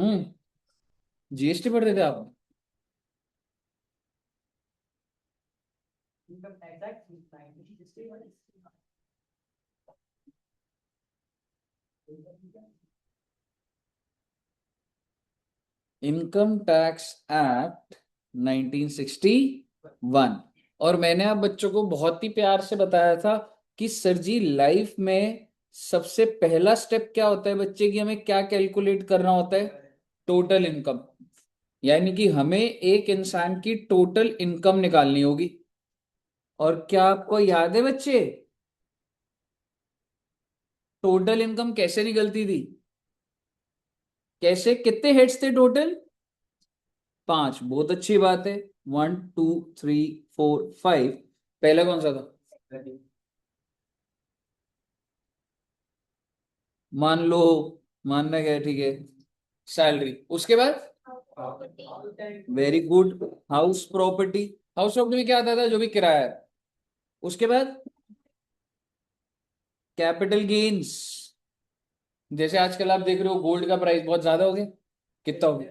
हम्म। GST पढ़ रहे थे आप? Income tax act 1961। और मैंने आप बच्चों को बहुत ही प्यार से बताया था कि सर जी लाइफ में सबसे पहला स्टेप क्या होता है बच्चे, की हमें क्या कैलकुलेट करना होता है? Total income. यानी कि हमें एक इंसान की टोटल इनकम निकालनी होगी। और क्या आपको याद है बच्चे, टोटल इनकम कैसे निकलती थी? कैसे, कितने हेड्स थे टोटल? पांच, बहुत अच्छी बात है। 1 2 3 4 5। पहला कौन सा था? मान लो, मानना क्या है, ठीक है। सैलरी, उसके बाद? Very good. House property. House property में क्या आता था? जो भी किराया है। उसके बाद? Capital gains. जैसे आजकल आप देख रहे हो गोल्ड का प्राइस बहुत ज्यादा हो गया। कितना हो गया?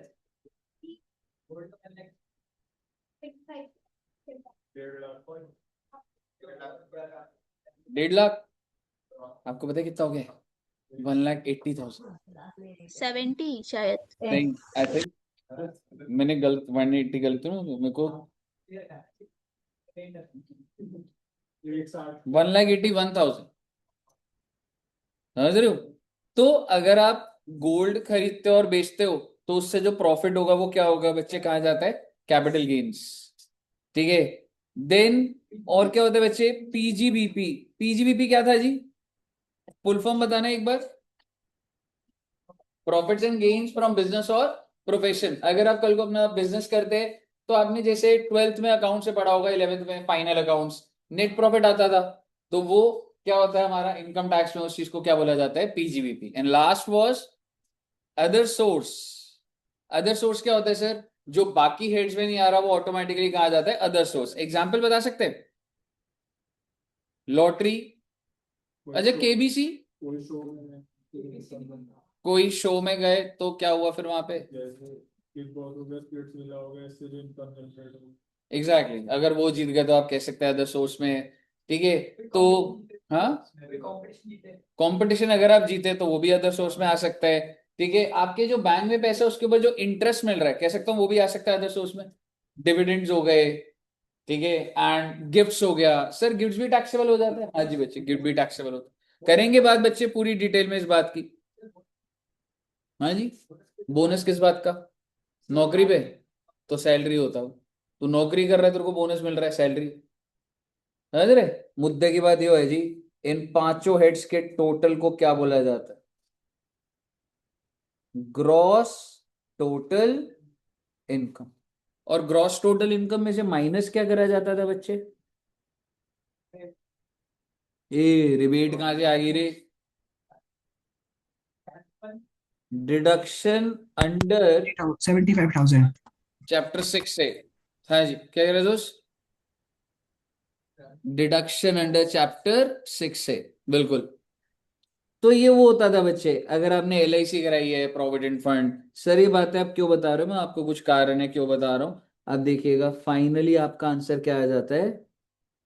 1.5 लाख। आपको पता है कितना हो गया? 1,80,000। 70 शायद। नहीं, आई थिंक मैंने गलत 180 गलत हूँ मेरे को। 1,81,000। समझ रहे हो? तो अगर आप गोल्ड खरीदते हो और बेचते हो तो उससे जो प्रॉफिट होगा वो क्या होगा बच्चे, कहा जाता है कैपिटल गेन्स। ठीक है। देन और क्या होता है बच्चे? पीजीबीपी। पीजीबीपी क्या था जी? फुल फॉर्म बताना एक बार। Profits and gains from business और प्रोफेशन। अगर आप कल को अपना बिजनेस करते हैं तो आपने जैसे ट्वेल्थ में अकाउंट से पढ़ा होगा, 11th में फाइनल अकाउंट्स, नेट प्रॉफिट आता था। तो वो क्या होता है हमारा इनकम टैक्स में, उस चीज को क्या बोला जाता है? PGBP. And last was other source. Other source क्या होता है सर? जो बाकी हेड्स में नहीं आ रहा वो ऑटोमेटिकली कहा जाता है अदर सोर्स। एग्जाम्पल बता सकते हैं? लॉटरी। अच्छा, केबीसी। कोई शो में गए तो क्या हुआ फिर वहां पे? Exactly exactly. अगर वो जीत गए तो आप कह सकते हैं अदर सोर्स में है। ठीक है। तो हाँ, कंपटीशन अगर आप जीते तो वो भी अदर सोर्स में आ सकता है। ठीक है। आपके जो बैंक में पैसा उसके ऊपर जो इंटरेस्ट मिल रहा है, कह सकता हूँ वो भी आ सकता है अदर सोर्स में। डिविडेंड्स हो गए। ठीक है। एंड गिफ्ट्स हो गया। सर गिफ्ट्स भी टैक्सेबल हो जाते हैं? हाँ जी बच्चे, गिफ्ट भी टैक्सेबल होता है। करेंगे बात बच्चे पूरी डिटेल में इस बात की। हाँ जी। बोनस किस बात का? नौकरी पे? तो सैलरी होता हो। तू नौकरी कर रहा है, तेरे को बोनस मिल रहा है, सैलरी। समझ रहे? मुद्दे की बात ये है जी, इन पांचों हेड्स के टोटल को क्या बोला जाता है? Gross total income. और ग्रॉस टोटल इनकम में से माइनस क्या करा जाता था बच्चे? ए रिबेट कहां से आ गई रे? Deduction under 75,000। चैप्टर 6 से। हाँ जी, क्या कह रहे दोस्त? डिडक्शन अंडर चैप्टर 6 से। बिल्कुल। तो ये वो होता था बच्चे, अगर आपने एलआईसी कराई है, प्रोविडेंट फंड। सर ये बात है आप क्यों बता रहे हो, मैं आपको कुछ कारण है क्यों बता रहा हूं। आप देखिएगा फाइनली आपका आंसर क्या आ जाता है?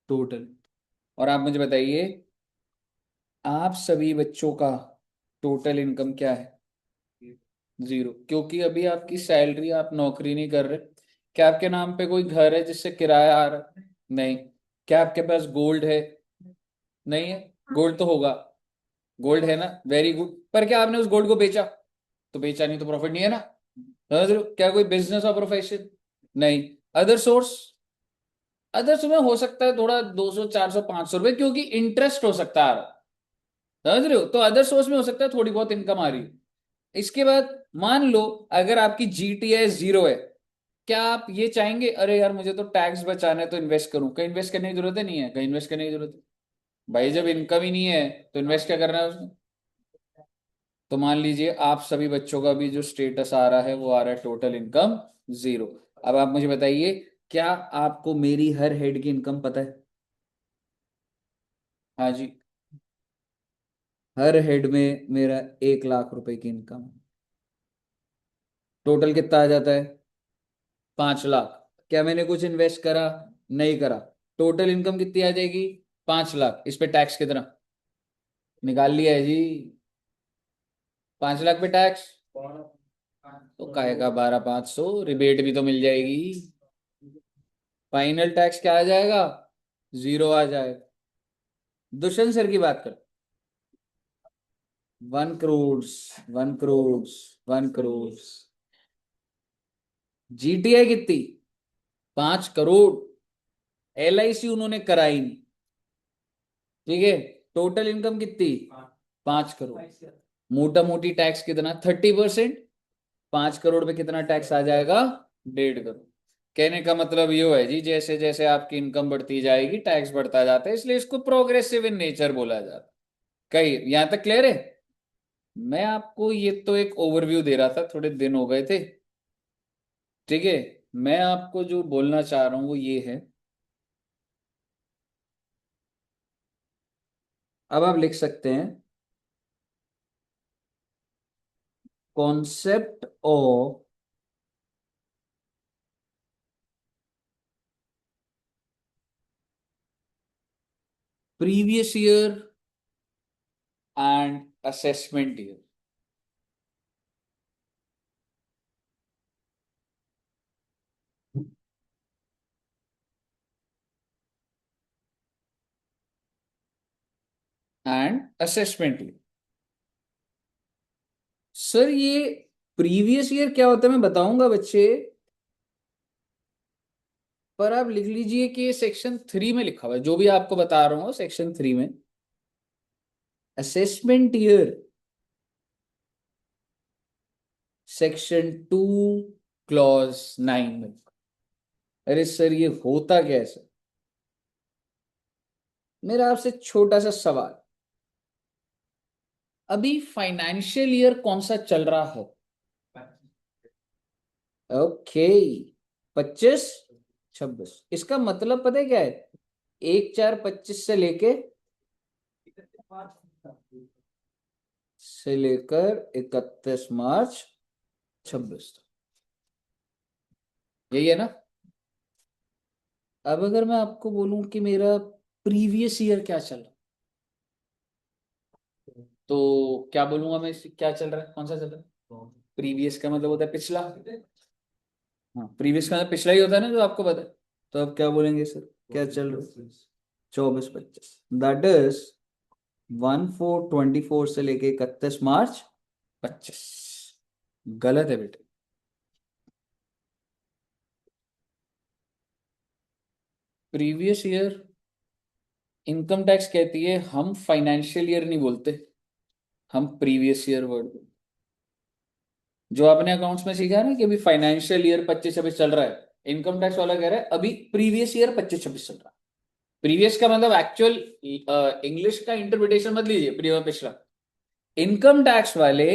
टोटल। और आप मुझे बताइए, आप सभी बच्चों का टोटल इनकम क्या है? जीरो, क्योंकि अभी आपकी सैलरी, आप नौकरी नहीं कर रहे। क्या आपके नाम पे कोई घर है जिससे किराया आ रहा है? नहीं। क्या आपके पास गोल्ड है? नहीं है। गोल्ड तो होगा। गोल्ड है ना, वेरी गुड। पर क्या आपने उस गोल्ड को बेचा? तो बेचा नहीं तो प्रॉफिट नहीं है ना। समझ रहे हो? क्या कोई बिजनेस और प्रोफेशन? नहीं। Other source. अदर सोर्स में हो सकता है थोड़ा 200 400 500 रुपए, क्योंकि इंटरेस्ट हो सकता है। समझ रहे हो? तो अदर सोर्स में हो सकता है थोड़ी बहुत इनकम आ रही है। इसके बाद मान लो अगर आपकी जीटीआई जीरो है, क्या आप ये चाहेंगे अरे यार मुझे तो टैक्स बचाना है तो इन्वेस्ट करूं? कहीं इन्वेस्ट करने की जरूरत है? नहीं है, कहीं इन्वेस्ट करने की जरूरत है? भाई जब इनकम ही नहीं है तो इन्वेस्ट क्या करना है उसमें? तो मान लीजिए आप सभी बच्चों का भी जो स्टेटस आ रहा है वो आ रहा है टोटल इनकम जीरो। अब आप मुझे बताइए, क्या आपको मेरी हर हेड की इनकम पता है? हाँ जी। हर हेड में मेरा 1 लाख रुपए की इनकम है। टोटल कितना आ जाता है? 5 लाख। क्या मैंने कुछ इन्वेस्ट करा? नहीं करा। टोटल इनकम कितनी आ जाएगी? 5 लाख। इस पे टैक्स कितना? निकाल लिया है जी। 5 लाख पे टैक्स तो काहे का 12,500, रिबेट भी तो मिल जाएगी। फाइनल टैक्स क्या आ जाएगा? 0 आ जाएगा। दुष्यंत सर की बात कर। 1 करोड़, 1 करोड़, 1 करोड़। जीटीआई कितनी? 5 करोड़। LIC उन्होंने कराई नहीं। ठीक है। टोटल इनकम कितनी? 5 करोड़। मोटा मोटी टैक्स कितना? 30%। 5 करोड़ पे कितना टैक्स आ जाएगा? 1.5 करोड़। कहने का मतलब ये है जी, जैसे जैसे आपकी इनकम बढ़ती जाएगी टैक्स बढ़ता जाता है, इसलिए इसको प्रोग्रेसिव इन नेचर बोला जाता है। कहीं यहां तक क्लियर है? मैं आपको ये तो एक ओवरव्यू दे रहा था, थोड़े दिन हो गए थे। ठीक है। मैं आपको जो बोलना चाह रहा हूं वो ये है। अब आप लिख सकते हैं concept of previous year and assessment year. And assessment year. Sir ये प्रीवियस ईयर क्या होता है मैं बताऊंगा बच्चे, पर आप लिख लीजिए कि ये सेक्शन 3 में लिखा हुआ है, जो भी आपको बता रहा हूँ सेक्शन 3 में। असेसमेंट ईयर सेक्शन 2 क्लॉज 9 में। अरे सर ये होता क्या है सर? मेरा आपसे छोटा सा सवाल। अभी फाइनेंशियल ईयर कौन सा चल रहा है? ओके। 25-26। इसका मतलब पता है क्या है? 1/4/25 से लेकर 31 मार्च 26। यही है ना? अब अगर मैं आपको बोलूं कि मेरा प्रीवियस ईयर क्या चल रहा है, तो क्या बोलूंगा मैं क्या चल रहा है, कौन सा चल रहा है? प्रीवियस का मतलब होता है पिछला। हाँ, प्रीवियस का मतलब पिछला ही होता है ना, जो आपको पता है। तो अब क्या बोलेंगे सर? क्या चल रहा है? 24-25। दैट इज 1/4/24 से लेके 31 मार्च 25। गलत है बेटे। प्रीवियस ईयर इनकम टैक्स कहती है, हम फाइनेंशियल ईयर नहीं बोलते, हम प्रीवियस ईयर वर्ड। जो आपने अकाउंट्स में सीखा है ना कि अभी फाइनेंशियल ईयर 25-26 चल रहा है, इनकम टैक्स वाला कह रहा है अभी प्रीवियस ईयर 25-26 चल रहा है। प्रीवियस का मतलब एक्चुअल इंग्लिश का इंटरप्रिटेशन मत लीजिए, पिछला। इनकम टैक्स वाले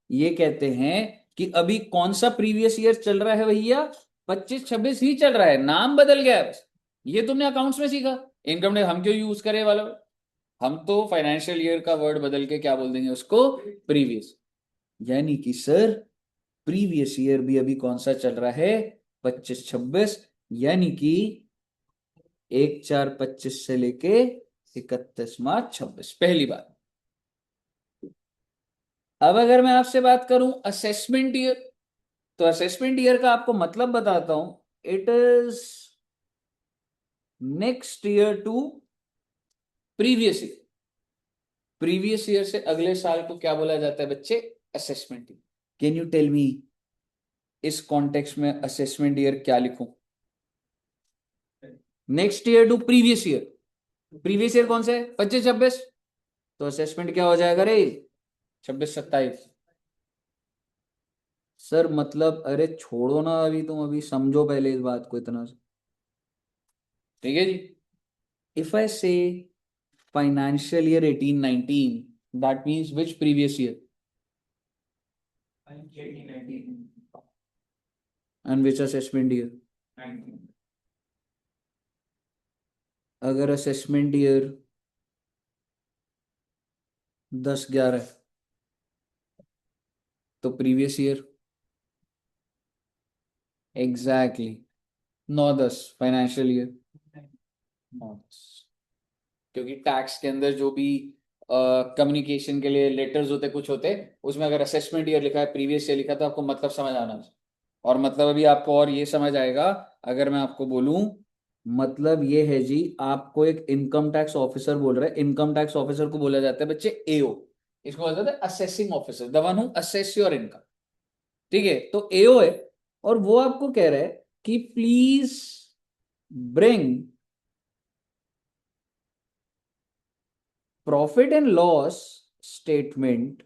ये कहते हैं कि अभी कौन सा प्रीवियस ईयर चल रहा है भैया? 25-26 ही चल रहा है, नाम बदल गया है बस। ये तुमने अकाउंट्स में सीखा। इनकम टैक्स हम क्यों यूज करें वाला? हम तो फाइनेंशियल ईयर का वर्ड बदल के क्या बोल देंगे उसको? प्रीवियस। यानी कि सर प्रीवियस ईयर भी अभी कौन सा चल रहा है? 25-26। यानी कि 1/4/25 से लेके 31 मार्च 26, पहली बात। अब अगर मैं आपसे बात करूं असेसमेंट ईयर, तो असेसमेंट ईयर का आपको मतलब बताता हूं। It is next year to previous year. Previous year से अगले साल को क्या बोला जाता है बच्चे? Assessment year. Can you tell me इस कॉन्टेक्स्ट में असेसमेंट ईयर क्या लिखूं? Next year to previous year. Previous year कौन सा है? 25-26। तो असेसमेंट क्या हो जाएगा रे? 26-27। सर मतलब अरे छोड़ो ना, अभी तुम अभी समझो पहले इस बात को इतना। ठीक है जी। इफ आई से financial year 18-19, that means which previous year? And which assessment year? अगर असेसमेंट ईयर 10-11 तो previous year exactly, 9-10 financial year, 9-10। क्योंकि टैक्स के अंदर जो भी कम्युनिकेशन के लिए लेटर्स होते कुछ होते, उसमें अगर असेसमेंट ईयर लिखा है, प्रीवियस ईयर लिखा है, तो आपको मतलब समझ आना चाहिए। और मतलब अभी आपको और ये समझ आएगा, अगर मैं आपको बोलूं, मतलब ये है जी, आपको एक इनकम टैक्स ऑफिसर बोल रहा है, इनकम टैक्स ऑफिसर को बोला जाता है बच्चे एओ, इसको बोला जाता है assessing officer, the one who assess your income. ठीक है, तो एओ है, और वो आपको कह रहा है कि please bring profit and loss statement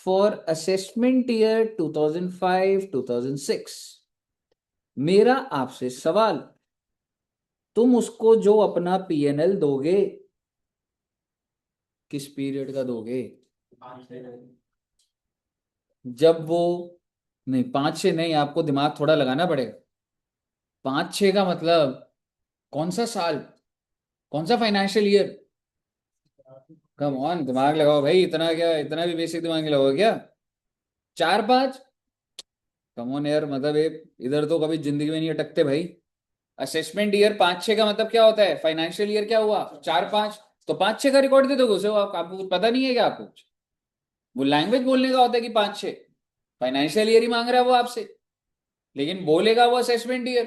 for assessment year 2005-2006। मेरा आपसे सवाल, तुम उसको जो अपना पीएनएल दोगे, किस पीरियड का दोगे? जब वो, नहीं 5-6 नहीं, आपको दिमाग थोड़ा लगाना पड़ेगा। 5-6 का मतलब कौन सा साल, कौन सा फाइनेंशियल ईयर? कम ऑन, दिमाग लगाओ भाई, इतना क्या, इतना भी बेसिक दिमाग नहीं लगाओ क्या? 4-5, कम ऑन यार, मतलब ये इधर तो कभी जिंदगी में नहीं अटकते भाई। असेसमेंट ईयर 5-6 का मतलब क्या होता है? फाइनेंशियल ईयर क्या हुआ? 4-5, तो 5-6 का रिकॉर्ड दे दोगे उसे, आपको कुछ पता नहीं है क्या आपको? वो लैंग्वेज बोलने का होता है कि 5-6, फाइनेंशियल ईयर ही मांग रहा है वो आपसे, लेकिन बोलेगा वो असेसमेंट ईयर।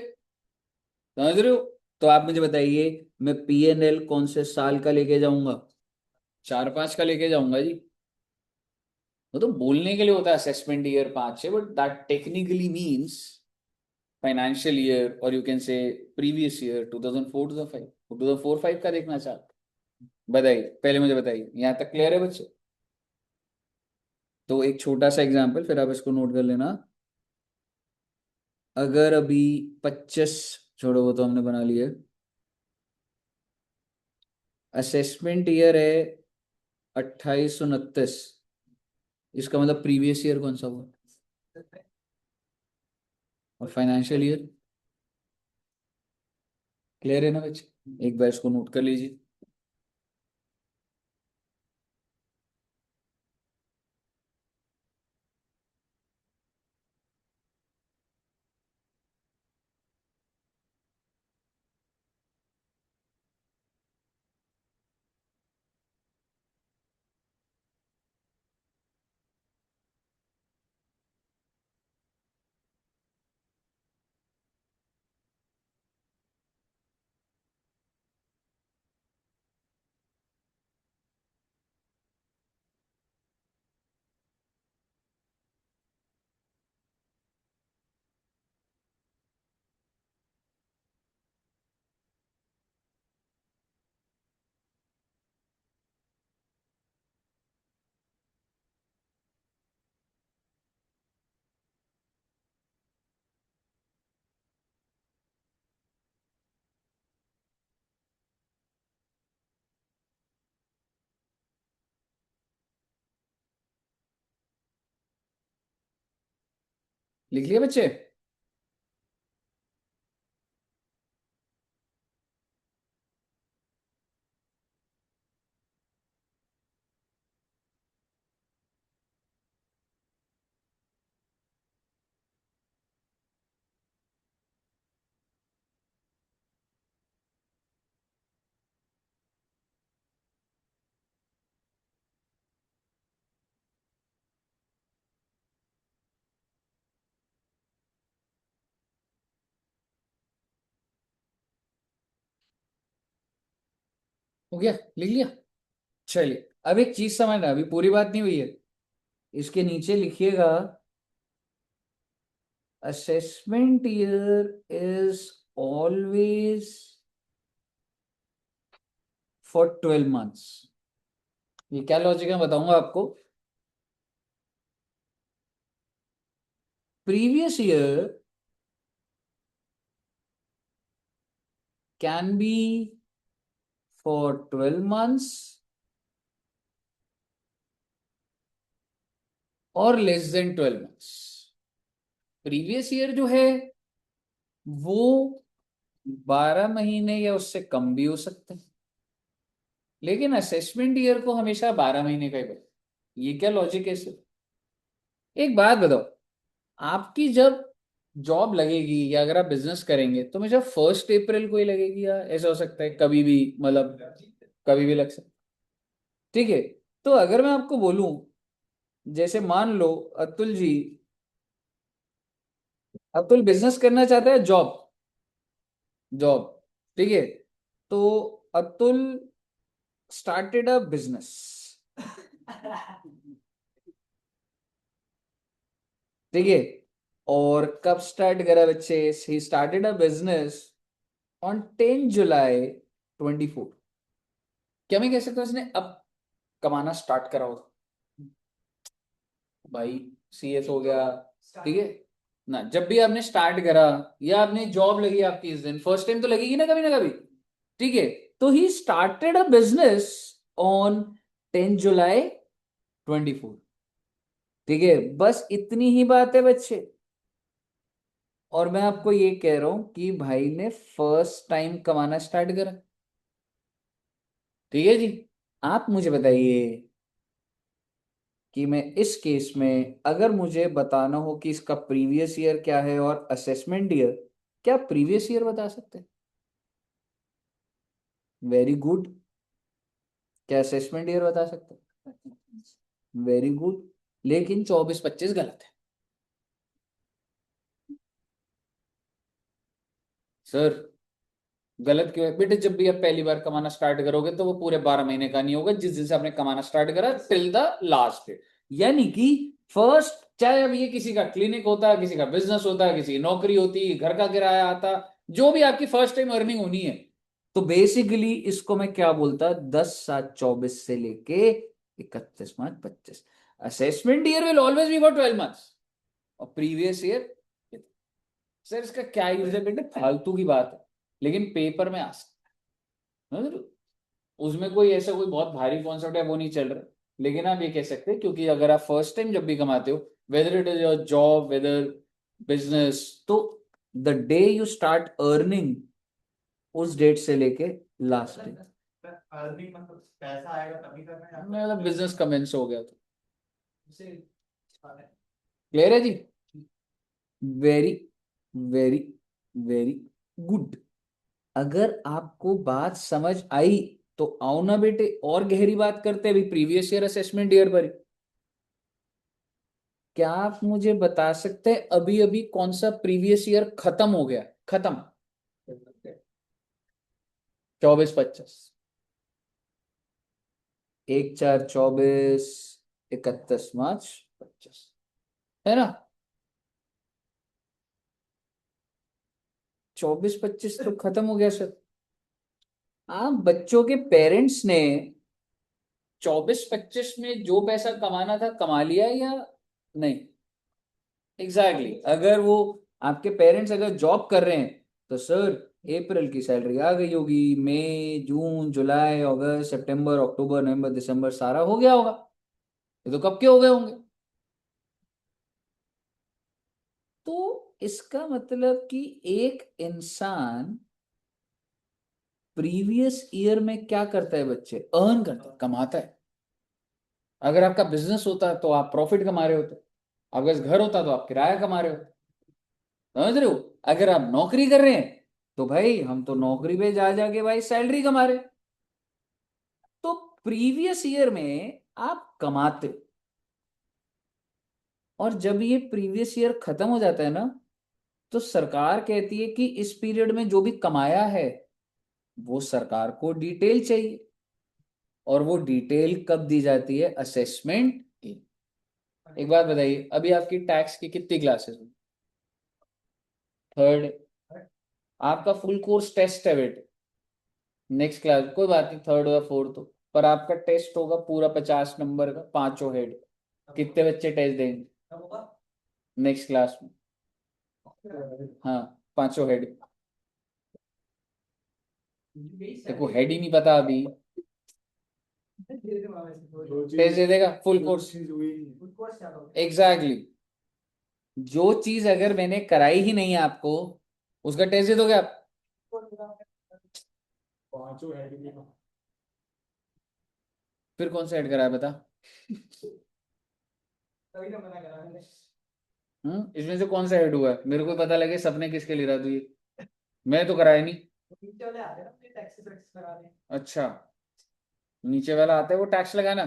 समझ रहे हो? तो आप मुझे बताइए, मैं पीएनएल कौन से साल का लेके जाऊंगा? 4-5 का लेके जाऊंगा जी। वो तो बोलने के लिए होता है assessment year 5-6, but that technically means financial year, और you can say previous year 2004-2005, 2004-5 का देखना चाहते? बताइए, पहले मुझे बताइए, यहां तक क्लियर है बच्चे? तो एक छोटा सा एग्जांपल, फिर आप इसको नोट कर लेना। अगर अभी 25, छोड़ो वो तो हमने बना लिया, असेसमेंट ईयर है 28-29, इसका मतलब प्रीवियस ईयर कौन सा हुआ? और फाइनेंशियल ईयर, क्लियर है ना बच्चे? एक बार इसको नोट कर लीजिए। लिख लिया बच्चे? हो गया, लिख लिया? चलिए, अब एक चीज समझना, अभी पूरी बात नहीं हुई है। इसके नीचे लिखिएगा, assessment year is always for 12 months. ये क्या लॉजिक है बताऊंगा आपको। Previous year can be for 12 months और less than 12 months. Previous year जो है वो 12 महीने या उससे कम भी हो सकते हैं, लेकिन असेसमेंट ईयर को हमेशा 12 महीने का ही बता। ये क्या लॉजिक है सर? एक बात बताओ, आपकी जब जॉब लगेगी या अगर आप बिजनेस करेंगे तो मुझे 1 अप्रैल को ही लगेगी, या ऐसा हो सकता है कभी भी, मतलब कभी भी लग सकता। ठीक है। तो अगर मैं आपको बोलूं, जैसे मान लो अतुल जी, अतुल बिजनेस करना चाहता है, जॉब, जॉब, ठीक है। तो अतुल स्टार्टेड अ बिजनेस, ठीक है। और कब स्टार्ट करा बच्चे? He started a business on 10 जुलाई 2024। क्या मैं कह सकता हूँ इसने अब कमाना स्टार्ट करा होगा? भाई CS हो गया, ठीक है ना। जब भी आपने स्टार्ट करा या आपने जॉब लगी आपकी इस दिन, फर्स्ट टाइम तो लगेगी ना कभी, ठीक है। तो he started a business on 10 जुलाई 2024, ठीक है। बस इतनी ही बात है बच्चे। और मैं आपको ये कह रहा हूं कि भाई ने फर्स्ट टाइम कमाना स्टार्ट करा, ठीक है जी। आप मुझे बताइए कि मैं इस केस में अगर मुझे बताना हो कि इसका प्रीवियस ईयर क्या है और असेसमेंट ईयर, क्या प्रीवियस ईयर बता सकते हैं? Very good. क्या असेसमेंट ईयर बता सकते हैं? Very good. लेकिन 24-25 गलत है सर। गलत क्यों है बेटे? जब भी आप पहली बार कमाना स्टार्ट करोगे तो वो पूरे 12 महीने का नहीं होगा जिस दिन से आपने कमाना स्टार्ट करा टिल द लास्ट डे। यानी कि फर्स्ट, चाहे अब ये किसी का क्लिनिक होता है, किसी का बिजनेस होता है, किसी की नौकरी होती है, घर का किराया आता, जो भी आपकी फर्स्ट टाइम अर्निंग होनी है, तो बेसिकली इसको मैं क्या बोलता, 10/7/24 से लेके 31/5/25। Assessment year will always be for 12 months, और प्रीवियस ईयर, सर इसका क्या यूज है बेटे? फालतू की बात है, लेकिन पेपर में आ सकता है। उसमें कोई ऐसा कोई बहुत भारी कॉन्सेप्ट है वो नहीं चल रहा। लेकिन आप ये कह सकते हैं, क्योंकि अगर आप फर्स्ट टाइम जब भी कमाते हो, whether it is your job, whether business, तो the day you start earning, उस डेट से लेके लास्ट डे, अर्निंग मतलब पैसा आएगा तभी करना है या मतलब बिजनेस कमेंस हो गया तो। उसे क्लियर है जी? Very very very good. अगर आपको बात समझ आई तो आओ ना बेटे, और गहरी बात करते हैं अभी प्रीवियस ईयर असेसमेंट ईयर पर ही। क्या आप मुझे बता सकते हैं अभी अभी कौन सा प्रीवियस ईयर खत्म हो गया, खत्म? 24-25, 1/4/24, 31/5/25, है ना? 24-25 तो खत्म हो गया सर। आप बच्चों के पेरेंट्स ने 24-25 में जो पैसा कमाना था कमा लिया या नहीं? एग्जैक्टली अगर वो आपके पेरेंट्स अगर जॉब कर रहे हैं तो सर अप्रैल की सैलरी आ गई होगी, मई जून जुलाई अगस्त सितंबर अक्टूबर नवंबर दिसंबर सारा हो गया होगा। ये तो कब के हो गए होंगे। तो इसका मतलब कि एक इंसान प्रीवियस ईयर में क्या करता है बच्चे? अर्न करता है, कमाता है। अगर आपका बिजनेस होता तो आप प्रॉफिट कमा रहे होते, आपका घर होता तो आप किराया कमा रहे होते, समझ रहे हो? अगर आप नौकरी कर रहे हैं तो भाई हम तो नौकरी पे जा जाके भाई सैलरी कमा रहे हैं। तो प्रीवियस ईयर में आप कमाते हो, और जब ये प्रीवियस ईयर खत्म हो जाता है ना, तो सरकार कहती है कि इस पीरियड में जो भी कमाया है वो सरकार को डिटेल चाहिए। और वो डिटेल कब दी जाती है? असेसमेंट। एक बात बताइए, अभी आपकी टैक्स की कितनी क्लासेस हुई? थर्ड। आपका फुल कोर्स टेस्ट है बेटे, नेक्स्ट क्लास कोई बात नहीं, थर्ड या फोर्थ हो, पर आपका टेस्ट होगा पूरा 50 नंबर का, पांचों हेड। कितने बच्चे टेस्ट देंगे नेक्स्ट क्लास में? हाँ, पांचों हेड। देखो हेड ही नहीं पता अभी, टेस्ट दे देगा फुल कोर्स। एग्जैक्टली, जो चीज अगर मैंने कराई ही नहीं है आपको, उसका टेस्ट दे दोगे आप? पांचों है कि फिर कौन सा हेड कराया बता? तभी तो मना करा मैंने। इसमें से कौन सा ऐड हुआ है, मेरे को पता लगे सबने किसके लिए रहा, तो ये मैं तो कराया नहीं। नीचे वाले आते हैं ना अपने टैक्सी वैक्स कराने। अच्छा, नीचे वाला आता है वो टैक्स लगाना,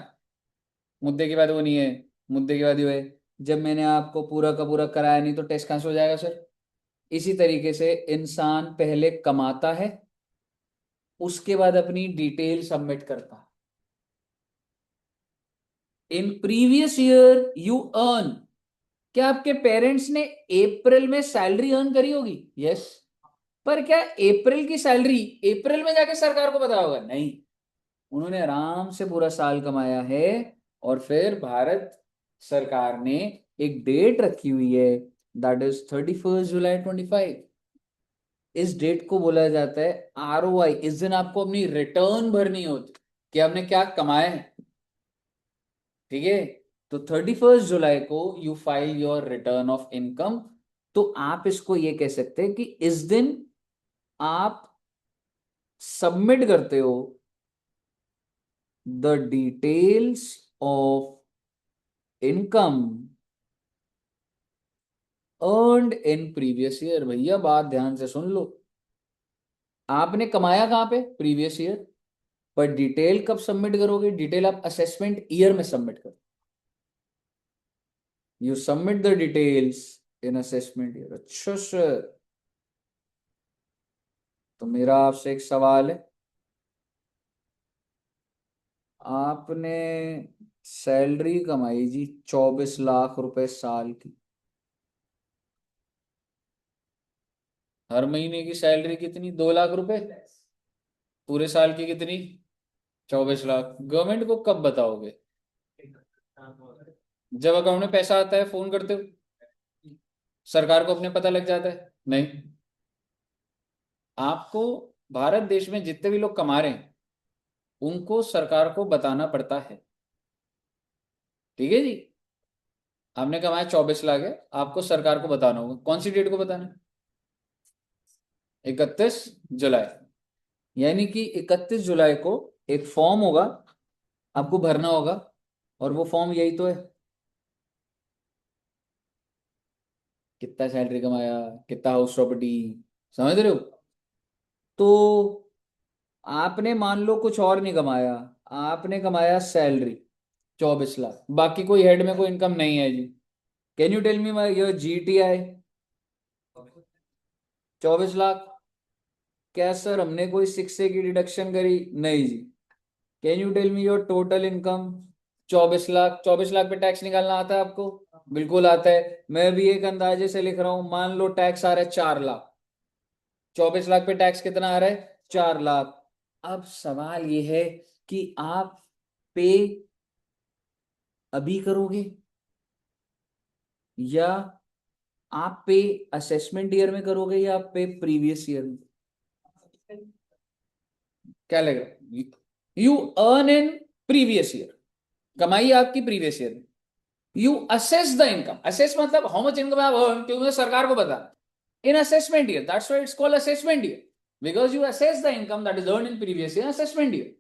मुद्दे की बात वो नहीं है। मुद्दे की बात ये है, जब मैंने आपको पूरा का पूरा कराया नहीं तो टेस्ट कैंसिल हो जाएगा सर। इसी तरीके से इंसान पहले कमाता है, उसके बाद अपनी डिटेल सबमिट करता है। इन प्रीवियस ईयर यू अर्न, क्या आपके पेरेंट्स ने अप्रैल में सैलरी अर्न करी होगी? यस। पर क्या अप्रैल की सैलरी अप्रैल में जाके सरकार को पता होगा? नहीं। उन्होंने आराम से पूरा साल कमाया है, और फिर भारत सरकार ने एक डेट रखी हुई है, दैट इज 31 जुलाई 2025। इस डेट को बोला जाता है ROI। इस दिन आपको अपनी रिटर्न भरनी होती कि आपने क्या कमाया है। ठीक है, तो 31 जुलाई को you file your return of income. तो आप इसको ये कह सकते हैं कि इस दिन आप सबमिट करते हो the details of income earned in previous year. भैया बात ध्यान से सुन लो, आपने कमाया कहां पे? Previous year. पर डिटेल कब सबमिट करोगे? डिटेल आप असेसमेंट ईयर में सबमिट करो। You submit the details in assessment year. अच्छा सर, तो मेरा आपसे एक सवाल है, आपने सैलरी कमाई जी 24 लाख रुपए साल की, हर महीने की सैलरी कितनी? 2 लाख रुपए। पूरे साल की कितनी? 24 लाख। गवर्नमेंट को कब बताओगे? जब अकाउंट में पैसा आता है, फोन करते हो? सरकार को अपने पता लग जाता है? नहीं। आपको भारत देश में जितने भी लोग कमा रहे हैं उनको सरकार को बताना पड़ता है। ठीक है जी, आपने कमाया 24 लाख है, आपको सरकार को बताना होगा। कौन सी डेट को बताना है? 31 जुलाई। यानी कि 31 जुलाई को एक फॉर्म होगा, आपको भरना होगा, और वो फॉर्म यही तो है, कितना सैलरी कमाया, कितना हाउस प्रॉपर्टी, समझ रहे हो? तो आपने मान लो कुछ और नहीं कमाया, आपने कमाया सैलरी 24 लाख, बाकी कोई हेड में कोई इनकम नहीं है जी। Can you tell me my your GTI? 24 lakh. क्या सर हमने कोई 6A की डिडक्शन करी? नहीं जी। Can you tell me your total income? 24 lakh. 24 lakh पे टैक्स निकालना आता है आपको? बिल्कुल आता है। मैं भी एक अंदाजे से लिख रहा हूं, मान लो टैक्स आ रहा है 4 लाख। 24 लाख पे टैक्स कितना आ रहा है? 4 लाख। अब सवाल ये है कि आप पे अभी करोगे, या आप पे असेसमेंट ईयर में करोगे, या आप पे प्रीवियस ईयर में? क्या लग रहा है? You earn in previous year, कमाई आपकी प्रीवियस ईयर में। You assess the income, assess मतलब हाउ मच इनकम आप अर्न, क्योंकि मुझे सरकार को पता। In assessment year, that's why it's called assessment year, because you assess the income that is earn in previous year, assessment year.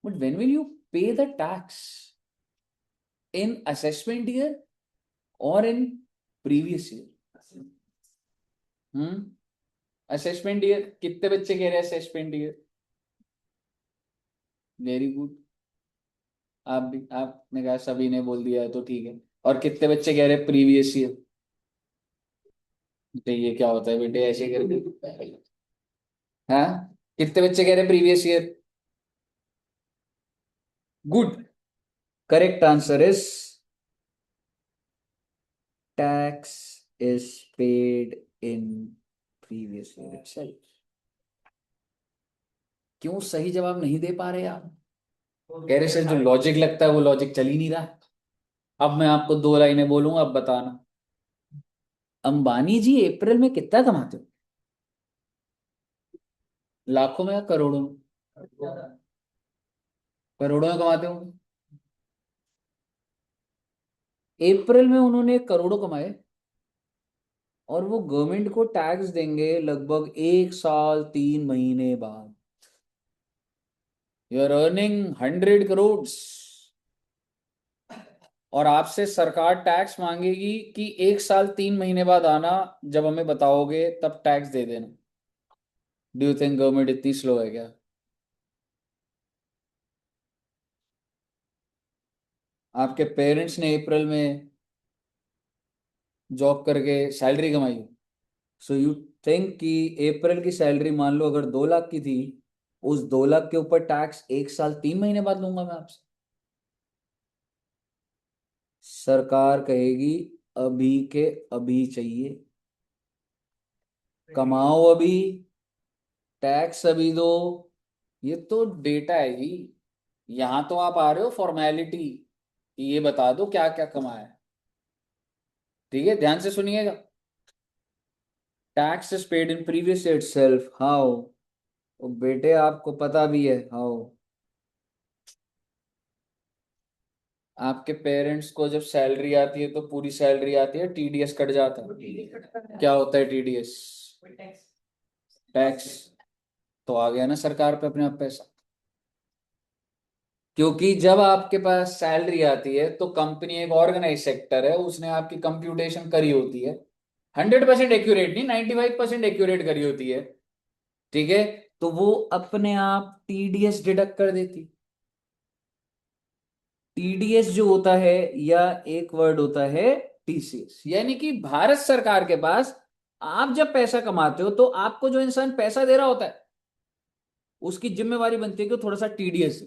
But when will you pay the tax? In assessment year और in previous year? Assessment year. कितने बच्चे कह रहे हैं assessment year? Very good. आप भी, आपने कहा सभी ने बोल दिया है तो ठीक है। और कितने बच्चे कह रहे हैं प्रीवियस ईयर? तो ये क्या होता है बेटे, ऐसे करके? हाँ, कितने बच्चे कह रहे हैं previous year? Good. Correct answer is tax is paid in previous year itself. क्यों सही जवाब नहीं दे पा रहे आप? कह रहे सर जो लॉजिक लगता है वो लॉजिक चल ही नहीं रहा। अब मैं आपको 2 लाइनें बोलूंगा, अब बताना। अंबानी जी अप्रैल में कितना कमाते हो? लाखों में या करोड़ों में? करोड़ों में कमाते हो। अप्रैल में उन्होंने करोड़ों कमाए, और वो गवर्नमेंट को टैक्स देंगे लगभग 1 साल 3 महीने बाद। यू आर अर्निंग 100 करोड़, और आपसे सरकार टैक्स मांगेगी कि 1 साल 3 महीने बाद आना, जब हमें बताओगे तब टैक्स दे देना। डू यू थिंक गवर्नमेंट इतनी स्लो है क्या? आपके पेरेंट्स ने अप्रैल में जॉब करके सैलरी कमाई, सो यू थिंक कि अप्रैल की सैलरी मान लो अगर 2 लाख की थी, उस 2 लाख के ऊपर टैक्स 1 साल 3 महीने बाद लूंगा मैं आपसे? सरकार कहेगी अभी के अभी चाहिए, कमाओ अभी, टैक्स अभी दो। ये तो डेटा है जी। यहां तो आप आ रहे हो फॉर्मेलिटी, ये बता दो क्या क्या कमाया है। ठीक है, ध्यान से सुनिएगा। Tax is paid in previous year itself, how? बेटे आपको पता भी है हाउ। आपके पेरेंट्स को जब सैलरी आती है तो पूरी सैलरी आती है, टीडीएस कट जाता है। क्या होता है टीडीएस? टैक्स। टैक्स। तो आ गया ना सरकार पे अपने आप पैसा। क्योंकि जब आपके पास सैलरी आती है तो कंपनी एक ऑर्गेनाइज सेक्टर है, उसने आपकी कंप्यूटेशन करी होती है। 100% एक्यूरेट नहीं, 95% एक्यूरेट करी होती है। ठीक है, तो वो अपने आप टीडीएस डिडक्ट कर देती। टीडीएस जो होता है, या एक वर्ड होता है टीसीएस, यानी कि भारत सरकार के पास आप जब पैसा कमाते हो तो आपको जो इंसान पैसा दे रहा होता है उसकी जिम्मेवारी बनती है कि वो थोड़ा सा टीडीएस।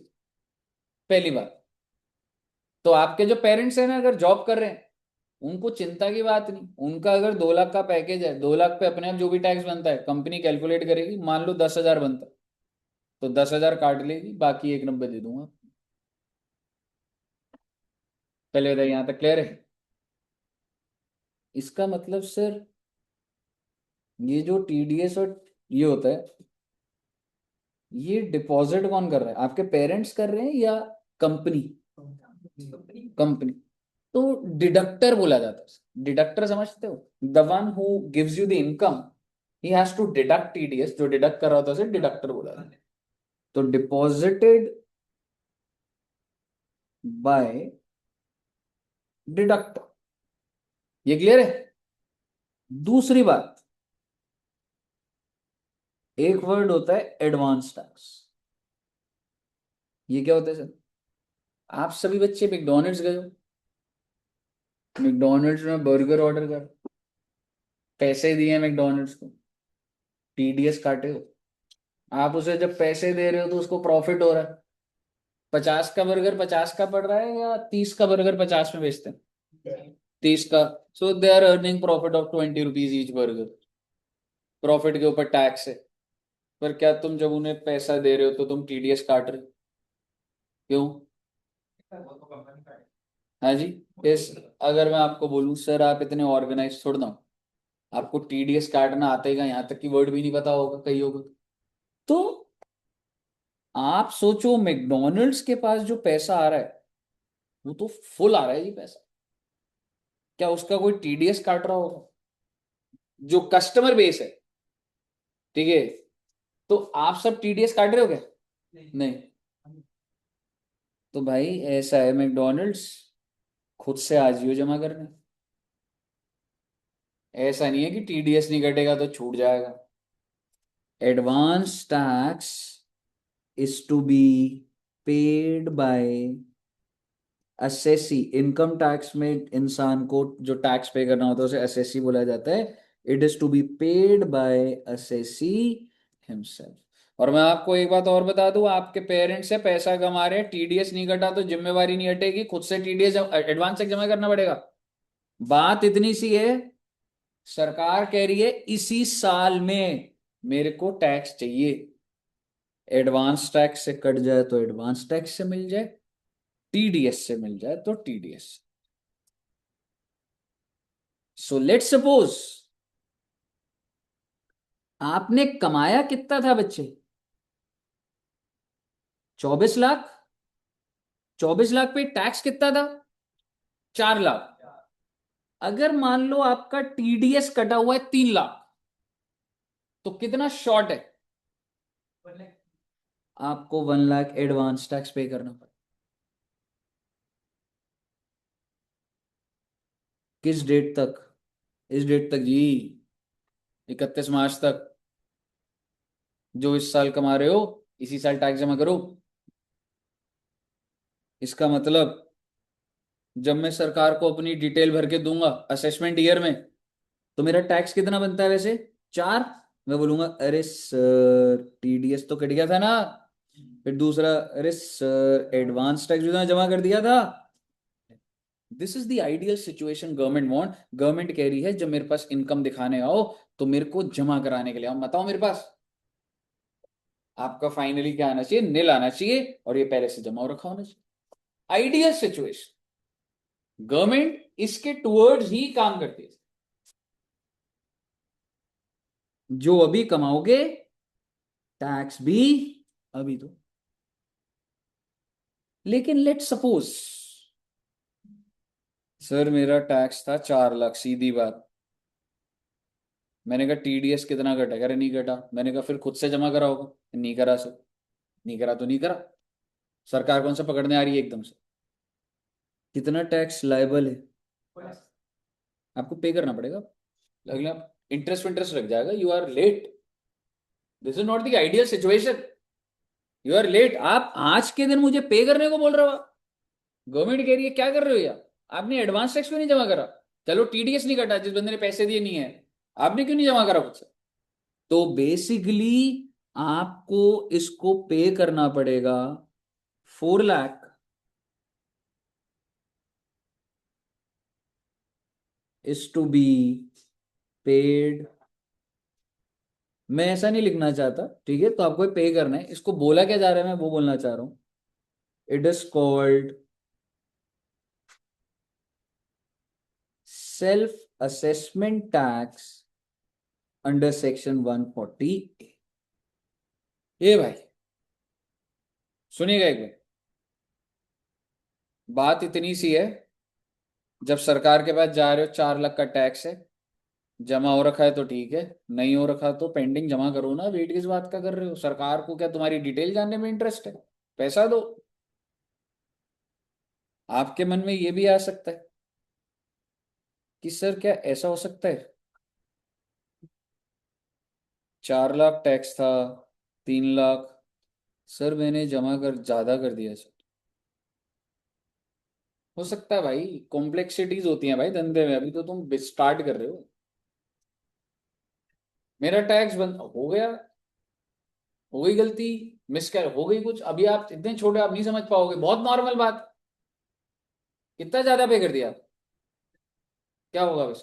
पहली बात तो आपके जो पेरेंट्स हैं ना, अगर जॉब कर रहे हैं, उनको चिंता की बात नहीं। उनका अगर 2 लाख का पैकेज है, 2 लाख पे अपने आप जो भी टैक्स बनता है कंपनी कैलकुलेट करेगी। मान लो 10,000 बनता है, तो 10,000 काट लेगी, बाकी 1 90 दे दूंगा। पहले बताइए, यहां तक क्लियर है? इसका मतलब सर, ये जो टीडीएस और ये होता है, ये डिपॉजिट कौन कर रहा है? आपके पेरेंट्स कर रहे हैं या कंपनी? कंपनी। तो डिडक्टर बोला जाता है। डिडक्टर समझते हो? The one who gives you the income, he has to deduct TDS. जो डिडक्ट कर रहा होता है उसे डिडक्टर बोला जाता है। तो डिपॉजिटेड बाय डिडक्टर। ये क्लियर है? दूसरी बात, एक वर्ड होता है एडवांस टैक्स। ये क्या होता है सर? आप सभी बच्चे मैकडोनल्ड्स गए हो, मैकडोनल्ड्स में बर्गर ऑर्डर कर, पैसे दिए मैकडोनल्ड्स को, टीडीएस काटे हो। आप उसे जब पैसे दे रहे हो तो उसको प्रॉफिट हो रहा है। 50 का बर्गर 50 का पड़ रहा है, या 30 का बर्गर 50 में बेचते हैं? 30 का। So they are earning profit of 20 rupees each burger. Profit के ऊपर टैक्स है। पर क्या तुम जब उन्हें पैसा दे रहे हो तो तुम टीडीएस काट रहे हो? क्यों? हाँ जी। इस अगर मैं आपको बोलूं सर आप इतने ऑर्गेनाइज थोड़ा ना हो, आपको टीडीएस काटना आता ही, यहाँ तक कि वर्ड भी नहीं पता होगा कई होगा। तो आप सोचो, मैकडोनल्ड्स के पास जो पैसा आ रहा है वो तो फुल आ रहा है जी पैसा। क्या उसका कोई टीडीएस काट रहा होगा? जो कस्टमर बेस है, ठीक है, तो आप सब टीडीएस काट रहे हो क्या? नहीं। तो भाई ऐसा है, मैकडोनल्ड्स खुद से आ जियो जमा करने। ऐसा नहीं है कि टीडीएस नहीं कटेगा तो छूट जाएगा। Advance tax is to be paid by assessee. Income tax में इंसान को जो टैक्स पे करना होता है उसे असेसी बोला जाता है। It is to be paid by assessee himself. और मैं आपको एक बात और बता दूं, आपके पेरेंट्स से पैसा कमा रहे हैं, टीडीएस नहीं कटा तो जिम्मेवारी नहीं हटेगी, खुद से टीडीएस एडवांस चेक जमा करना पड़ेगा। बात इतनी सी है, सरकार कह रही है इसी साल में मेरे को टैक्स चाहिए। एडवांस टैक्स से कट जाए तो एडवांस टैक्स से मिल जाए, टीडीएस से मिल जाए तो टीडीएस। सो लेट्स सपोज आपने कमाया कितना था बच्चे? 24 लाख। 24 लाख पे टैक्स कितना था? 4 लाख। अगर मान लो आपका टीडीएस कटा हुआ है 3 लाख, तो कितना शॉर्ट है? आपको 1 लाख एडवांस टैक्स पे करना पड़ेगा। किस डेट तक? इस डेट तक जी, 31 मार्च तक। जो इस साल कमा रहे हो इसी साल टैक्स जमा करो। इसका मतलब जब मैं सरकार को अपनी डिटेल भर के दूंगा असेसमेंट ईयर में, तो मेरा टैक्स कितना बनता है वैसे? 4। मैं बोलूंगा अरे सर टीडीएस तो कट गया था ना। फिर दूसरा, अरे सर एडवांस टैक्स भी तो जमा कर दिया था। This is the ideal situation government want. Government कह रही है जब मेरे पास इनकम दिखाने आओ तो मेरे को जमा कराने के लिए आओ, बताओ मेरे पास आपका फाइनली क्या आना चाहिए? नील आना चाहिए और ये पहले से जमा हो रखा होना चाहिए। Ideal situation. गवर्नमेंट इसके टुवर्ड्स ही काम करती है। जो अभी कमाओगे टैक्स भी अभी दो। लेकिन लेट सपोज सर मेरा टैक्स था 4 लाख, सीधी बात। मैंने कहा टीडीएस कितना कटेगा? अरे नहीं कटा। मैंने कहा फिर खुद से जमा कराओगे? नहीं करा सर। नहीं करा तो नहीं करा। सरकार कौन सा पकड़ने आ रही है एकदम से? कितना टैक्स लायबल है आपको पे करना पड़ेगा। अगला इंटरेस्ट इंटरेस्ट लग जाएगा। You are late. This is not the ideal situation. You are late. आप आज के दिन मुझे पे करने को बोल रहे हो? गवर्नमेंट कह रही है क्या कर रहे हो यार, आपने एडवांस टैक्स क्यों नहीं जमा करा? चलो टीडीएस नहीं कटा, जिस बंदे ने पैसे दिए नहीं है, आपने क्यों नहीं जमा करा खुद से? तो बेसिकली आपको इसको पे करना पड़ेगा 4 lakh is to be paid. मैं ऐसा नहीं लिखना चाहता, ठीक है? तो आपको पे करना है। इसको बोला क्या जा रहा है मैं वो बोलना चाह रहा हूं। It is called self assessment tax under section 140। ये भाई सुनिएगा एक बार। बात इतनी सी है, जब सरकार के पास जा रहे हो 4 लाख का टैक्स है, जमा हो रखा है तो ठीक है, नहीं हो रखा तो पेंडिंग जमा करो ना। वेट किस बात का कर रहे हो? सरकार को क्या तुम्हारी डिटेल जानने में इंटरेस्ट है? पैसा दो। आपके मन में ये भी आ सकता है कि सर क्या ऐसा हो सकता है 4 लाख टैक्स था, 3 लाख सर मैंने जमा कर ज्यादा कर दिया सर। हो सकता है भाई, कॉम्प्लेक्सिटीज होती हैं भाई धंधे में। अभी तो तुम स्टार्ट कर रहे हो। मेरा टैक्स बंद हो गया, हो गई गलती, मिस कर हो गई कुछ। अभी आप इतने छोटे, आप नहीं समझ पाओगे, बहुत नॉर्मल बात। कितना ज्यादा पे कर दिया, क्या होगा बस?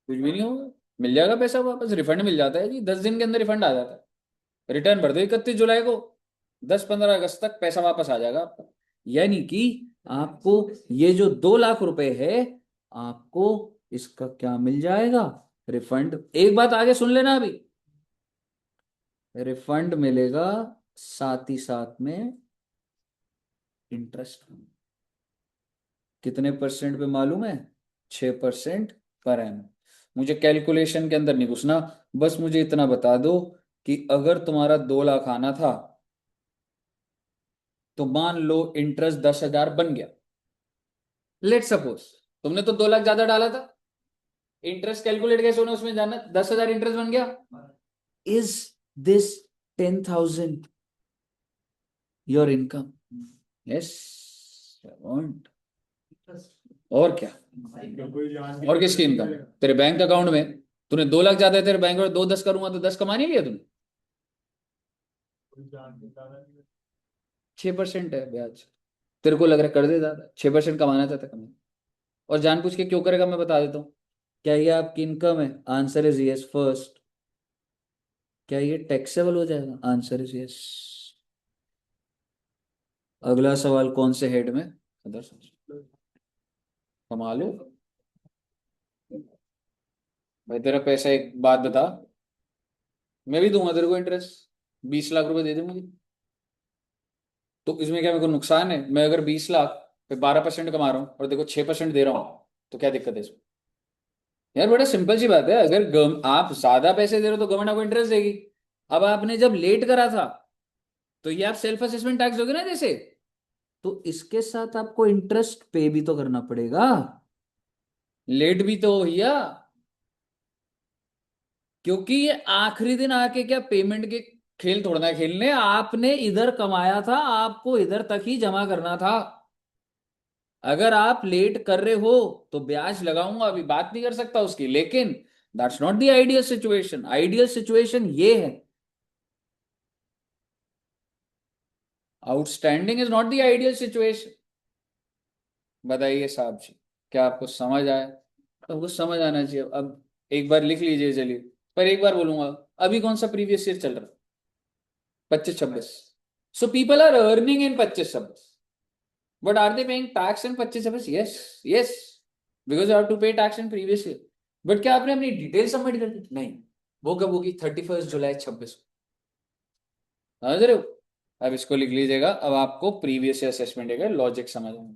कुछ भी नहीं होगा। मिल जाएगा पैसा वापस, रिफंड मिल जाता है जी, 10 दिन के अंदर रिफंड आ जाता है। रिटर्न भर दो 31 जुलाई को, 10-15 अगस्त तक पैसा वापस आ जाएगा आपका। यानी कि आपको ये जो 2 लाख रुपए है, आपको इसका क्या मिल जाएगा? रिफंड। एक बात आगे सुन लेना अभी, रिफंड मिलेगा, साथ ही साथ में इंटरेस्ट। कितने परसेंट पे मालूम है? 6% पर एनम। मुझे कैलकुलेशन के अंदर नहीं घुसना, बस मुझे इतना बता दो कि अगर तुम्हारा 2 लाख आना था, तो मान लो इंटरेस्ट 10,000 बन गया। लेट सपोज तुमने तो 2 लाख ज्यादा डाला था, इंटरेस्ट कैलकुलेट कैसे होना उसमें जाना, 10,000 इंटरेस्ट बन गया। Is this 10,000 your income? Yes. और क्या? और किसकी इनकम? तेरे बैंक अकाउंट में तूने 2 लाख ज्यादा है, तेरे बैंक में 2 10 करूंगा तो 10 कमा नहीं लिया तूने? 6% है ब्याज। तेरे को लग रहा है कर दे ज्यादा, 6% कमाना चाहता कमा। और जानबूझ के क्यों करेगा मैं बता देता हूँ। क्या ये आपकी इनकम है? Answer is yes first. क्या ये टैक्सेबल हो जाएगा? Answer is yes. अगला सवाल कौन से हेड में? अदर। कमा लो भाई तेरा पैसा। एक बात बता, मैं भी दूंगा तेरे को इंटरेस्ट, 20 लाख रुपए दे दे मुझे। तो इसमें क्या मेरे को नुकसान है? मैं अगर 20 लाख पे 12% कमा रहा हूँ और देखो 6% दे रहा हूँ, तो क्या दिक्कत है इसमें? यार बड़ा सिंपल सी बात है। अगर आप ज्यादा पैसे दे रहे हो तो गवर्नमेंट आपको इंटरेस्ट देगी। अब आपने जब लेट करा था, तो ये आप सेल्फ असेसमेंट टैक्स दोगे ना जैसे, तो इसके साथ आपको इंटरेस्ट पे भी तो करना पड़ेगा। लेट भी तो भैया, क्योंकि ये आखिरी दिन आके क्या पेमेंट के खेल थोड़ा ना खेलने, आपने इधर कमाया था, आपको इधर तक ही जमा करना था। अगर आप लेट कर रहे हो तो ब्याज लगाऊंगा, अभी बात नहीं कर सकता उसकी, लेकिन that's not the ideal situation. Ideal situation ये है, outstanding is not the ideal situation. बताइए साहब जी, क्या आपको समझ आया? आपको समझ आना चाहिए। अब एक बार लिख लीजिए चलिए, पर एक बार बोलूंगा, अभी कौन सा प्रीवियस ईयर चल रहा है? 25-26। So people are earning in 25-26, but are they paying tax in 25-26? Yes, yes, because you have to pay tax in previous year. बट क्या आपने अपनी डिटेल सबमिट कर दी? नहीं। वो कब होगी? 31 जुलाई 26 को। समझ रहे हो? अब इसको लिख लीजिएगा, अब आपको प्रीवियस ईयर असेसमेंट का लॉजिक समझ आएगा।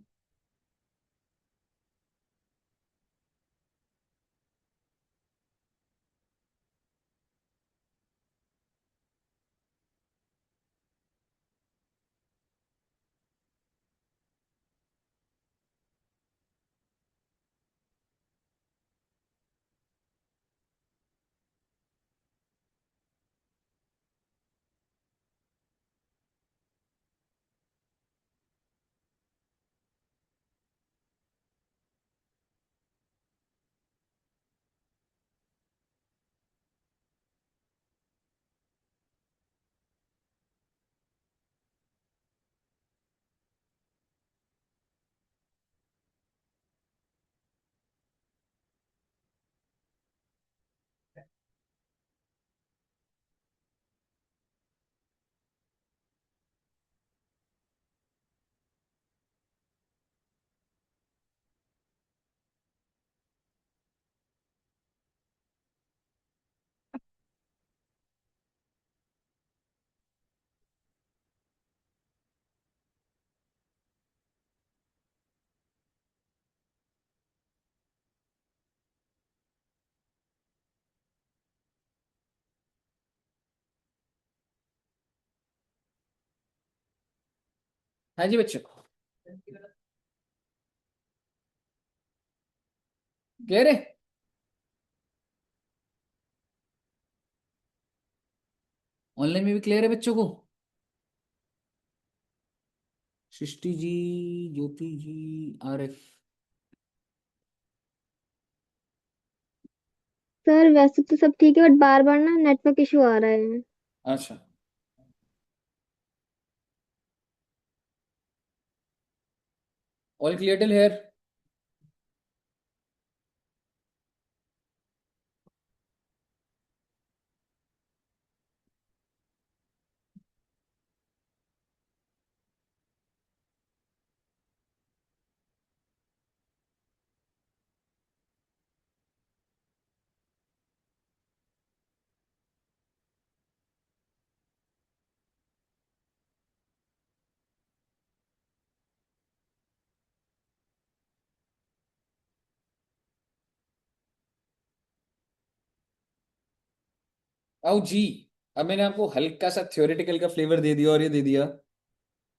हाँ जी बच्चों, क्लियर है? ऑनलाइन में भी क्लियर है बच्चों को? सृष्टि जी, ज्योति जी, आरिफ। सर वैसे तो सब ठीक है बट बार बार ना नेटवर्क इशू आ रहा है। अच्छा, ऑल क्लियर टिल हेयर? आओ जी। अब मैंने आपको हल्का सा थ्योरेटिकल का फ्लेवर दे दिया और ये दे दिया।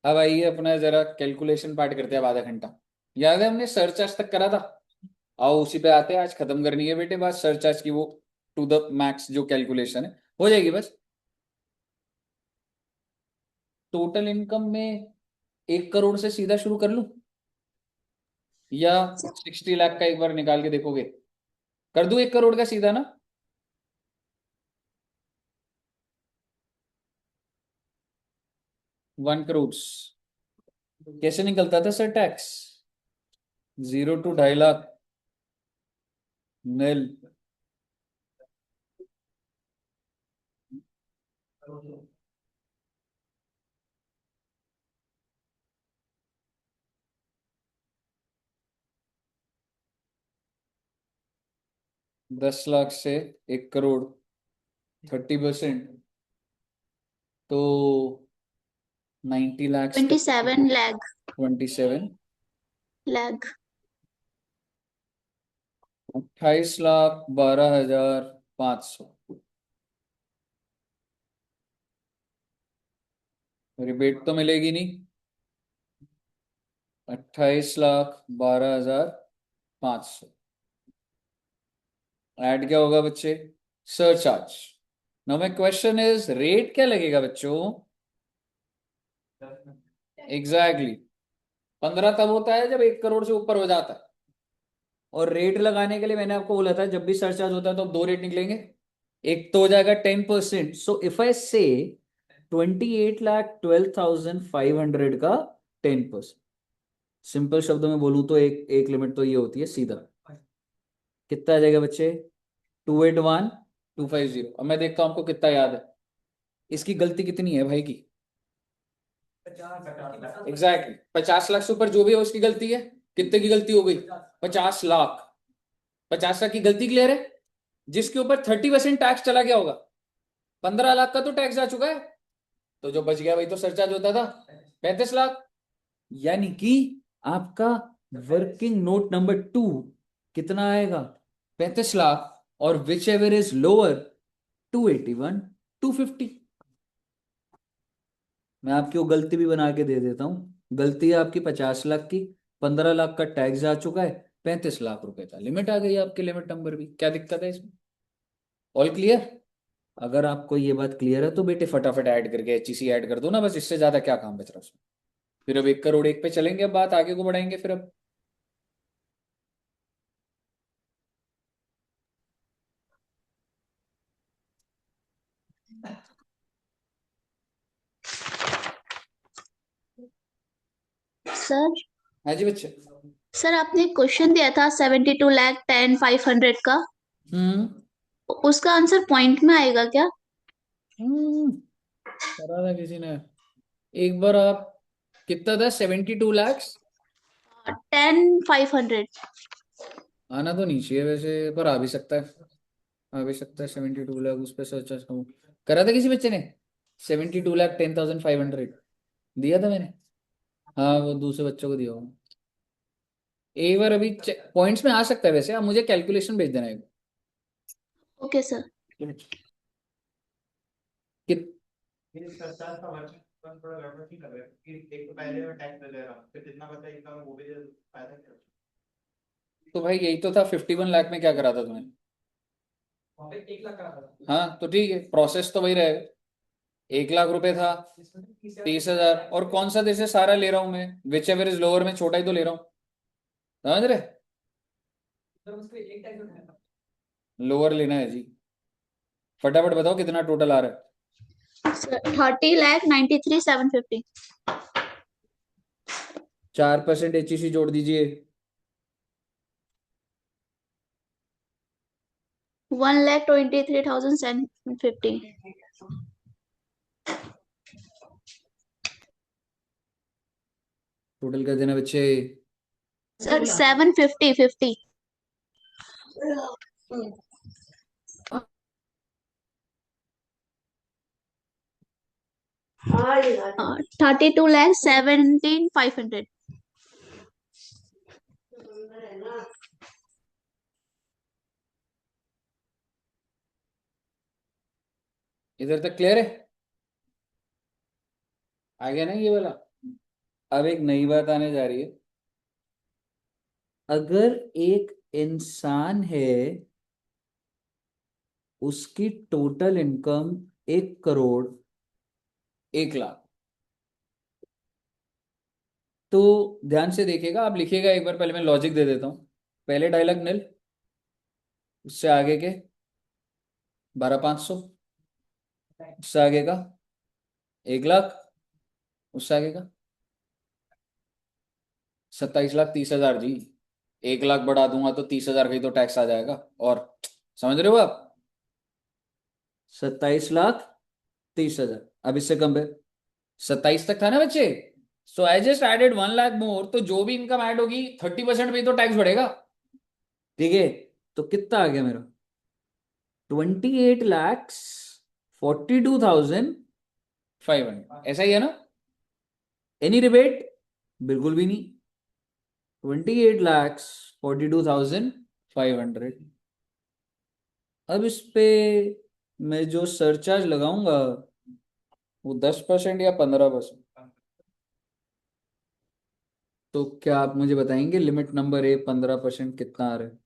अब आइए अपना जरा कैलकुलेशन पार्ट करते हैं अब आधा घंटा। याद है हमने सर्च आज तक करा था? आओ उसी पे आते हैं, आज खत्म करनी है बेटे बात सर्च आज की, वो टू द मैक्स जो कैलकुलेशन है हो जाएगी बस। टोटल इनकम में 1 करोड़ से सीधा शुरू कर लूं, या 60 लाख का एक बार निकाल के देखोगे? कर दूं 1 करोड़ का सीधा ना? 1 करोड़ कैसे निकलता था सर टैक्स? 0 to 2.5 लाख नील। 10 लाख से 1 करोड़, 30%, तो 90 लाख का 27 लाख 27, लाख 28,12,500। रिबेट तो मिलेगी नहीं। 28,12,500। ऐड क्या होगा बच्चे? Surcharge. Now my question is, rate क्या लगेगा बच्चों? एग्जैक्टली 15 तब होता है जब 1 करोड़ से ऊपर हो जाता है। और रेट लगाने के लिए मैंने आपको बोला था जब भी सरचार्ज होता है तो अब दो रेट निकलेंगे। एक तो हो जाएगा 10%, सो इफ आई से 28,12,500 का 10%, सिंपल शब्दों में बोलूं तो एक एक लिमिट तो ये होती है सीधा। कितना आ जाएगा बच्चे? 281250। अब मैं देखता हूं आपको कितना याद है। इसकी गलती कितनी है भाई की? एग्जैक्टली 50 लाख से ऊपर जो भी है उसकी गलती है। कितने की गलती हो गई? 50 लाख। 50 लाख की गलती क्लियर है। जिसके ऊपर 30% टैक्स चला गया होगा, 15 लाख का तो टैक्स जा चुका है, तो जो बच गया वही तो सरचार्ज होता था, 35 लाख। यानी कि आपका वर्किंग नोट नंबर 2 कितना आएगा? 35 लाख। और विच एवर इज लोअर, 281, 250। मैं आपकी वो गलती भी बना के दे देता हूं। गलती है आपकी 50 लाख की, 15 लाख का टैक्स आ चुका है, 35 लाख रुपए का लिमिट आ गई आपकी, लिमिट नंबर भी। क्या दिक्कत है इसमें? All clear? अगर आपको ये बात क्लियर है तो बेटे फटाफट ऐड करके HEC ऐड कर दो ना, बस इससे ज्यादा क्या काम बच रहा है उसमें। फिर अब 1 करोड़ 1 पे चलेंगे, अब बात आगे को बढ़ाएंगे फिर अब। सर हाँ जी बच्चे। सर आपने क्वेश्चन दिया था 72,10,500 का, हम्म उसका आंसर पॉइंट में आएगा क्या? करा था किसी ने। एक बार आप, कितना था? 72 lakhs। 10,500। आना तो नहीं चाहिए वैसे, पर आ भी सकता है। आ भी सकता है 72 लाख उस पर सर्च करा था किसी बच्चे ने। 72,10,500 दिया था मैंने। हाँ वो दूसरे बच्चों को दिया होगा। एक बार अभी पॉइंट्स में आ सकता है वैसे, आप मुझे कैलकुलेशन भेज देना एक। Okay sir. कि, ये सरचार्ज का वर्किंग थोड़ा गड़बड़ नहीं कर रहे हैं कि एक तो पहले मैं टैक्स दे रहा हूँ, फिर जितना बचा इतना मैं वो भी फायदा क्या? तो भाई यही तो था, 51 लाख में क्या करा था तुमने? वहाँ पे 1 लाख का था। हाँ तो ठीक है, प्रोसेस तो वही रहेगा। 1 लाख रुपए था, इसमें 30,000। और कौन सा देश है? सारा ले रहा हूं मैं, विच एवर इज लोअर में छोटा ही तो ले रहा हूँ। समझ रहे? तो उसको एक टैक्स उठाना। लोअर लेना है जी। फटाफट बताओ कितना टोटल आ रहा है? 30,93,750। 4% HEC जोड़ दीजिए। 1,23,750। टोटल कर देना बच्चे। सर 750 32,17,500। इधर तक क्लियर है? आ गया ना ये वाला? अब एक नई बात आने जा रही है। अगर एक इंसान है, उसकी टोटल इनकम 1 करोड़ 1 लाख, तो ध्यान से देखिएगा, आप लिखिएगा एक बार, पहले मैं लॉजिक दे देता हूं। पहले डायलॉग निल, उससे आगे के 12,500, उससे आगे का 1 लाख, उससे आगे का 27,30,000 जी। 1 लाख बढ़ा दूंगा तो 30,000 का ही तो टैक्स आ जाएगा। और समझ रहे हो आप? 27,30,000। अब इससे कम है, 27 तक था ना बच्चे। सो आई जस्ट एडेड 1 लाख मोर, तो जो भी इनकम ऐड होगी 30% पे तो टैक्स बढ़ेगा। ठीक है? तो कितना आ गया मेरा? 28,42,500। ऐसा ही है ना? Any rebate? बिल्कुल भी नहीं। 28,42,500। अब इस पे मैं जो सरचार्ज लगाऊंगा वो 10% या 15%। तो क्या आप मुझे बताएंगे लिमिट नंबर 15% कितना आ रहा है?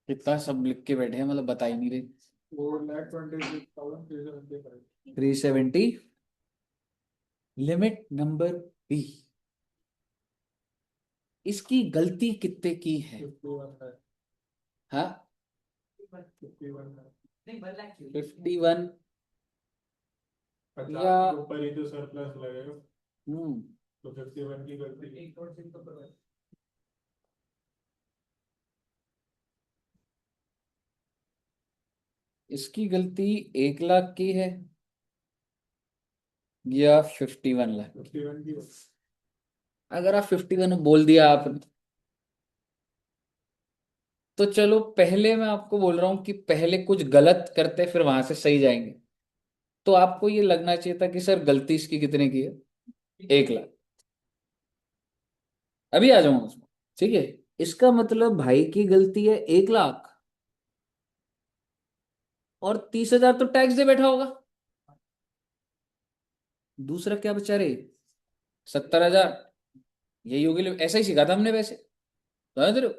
कितना सब लिख के बैठे हैं, मतलब बता ही नहीं रहे। 370। लिमिट नंबर बी, इसकी गलती कितने की है? हाँ, 51 या ऊपर ही तो सरप्लस लगेगा, हम्म तो 51 की गलती। इसकी गलती 1 लाख की है या 51 लाख? 51 की। अगर आप 51 बोल दिया आपने, तो चलो पहले मैं आपको बोल रहा हूं कि पहले कुछ गलत करते फिर वहां से सही जाएंगे। तो आपको ये लगना चाहिए था कि सर गलती इसकी कितने की है, 1 लाख। अभी आ जाऊंगा उसमें, ठीक है। इसका मतलब भाई की गलती है 1 लाख, और 30,000 तो टैक्स दे बैठा होगा। दूसरा क्या बचा रे, 70,000। यही होगी, ऐसा ही सीखा था हमने वैसे, समझ रहे हो?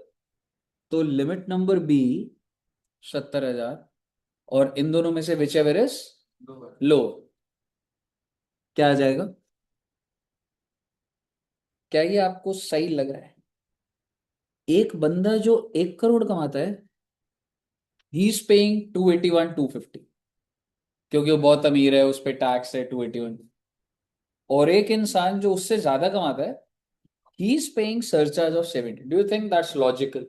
तो लिमिट नंबर बी 70,000, और इन दोनों में से विच एवर इज लो, क्या आ जाएगा? क्या ये आपको सही लग रहा है? एक बंदा जो 1 करोड़ कमाता है, ही इज पेइंग 281 250, क्योंकि वो बहुत अमीर है, उस पर टैक्स है 281। और एक इंसान जो उससे ज्यादा कमाता है, he is paying surcharge of 70। Do you think that's logical?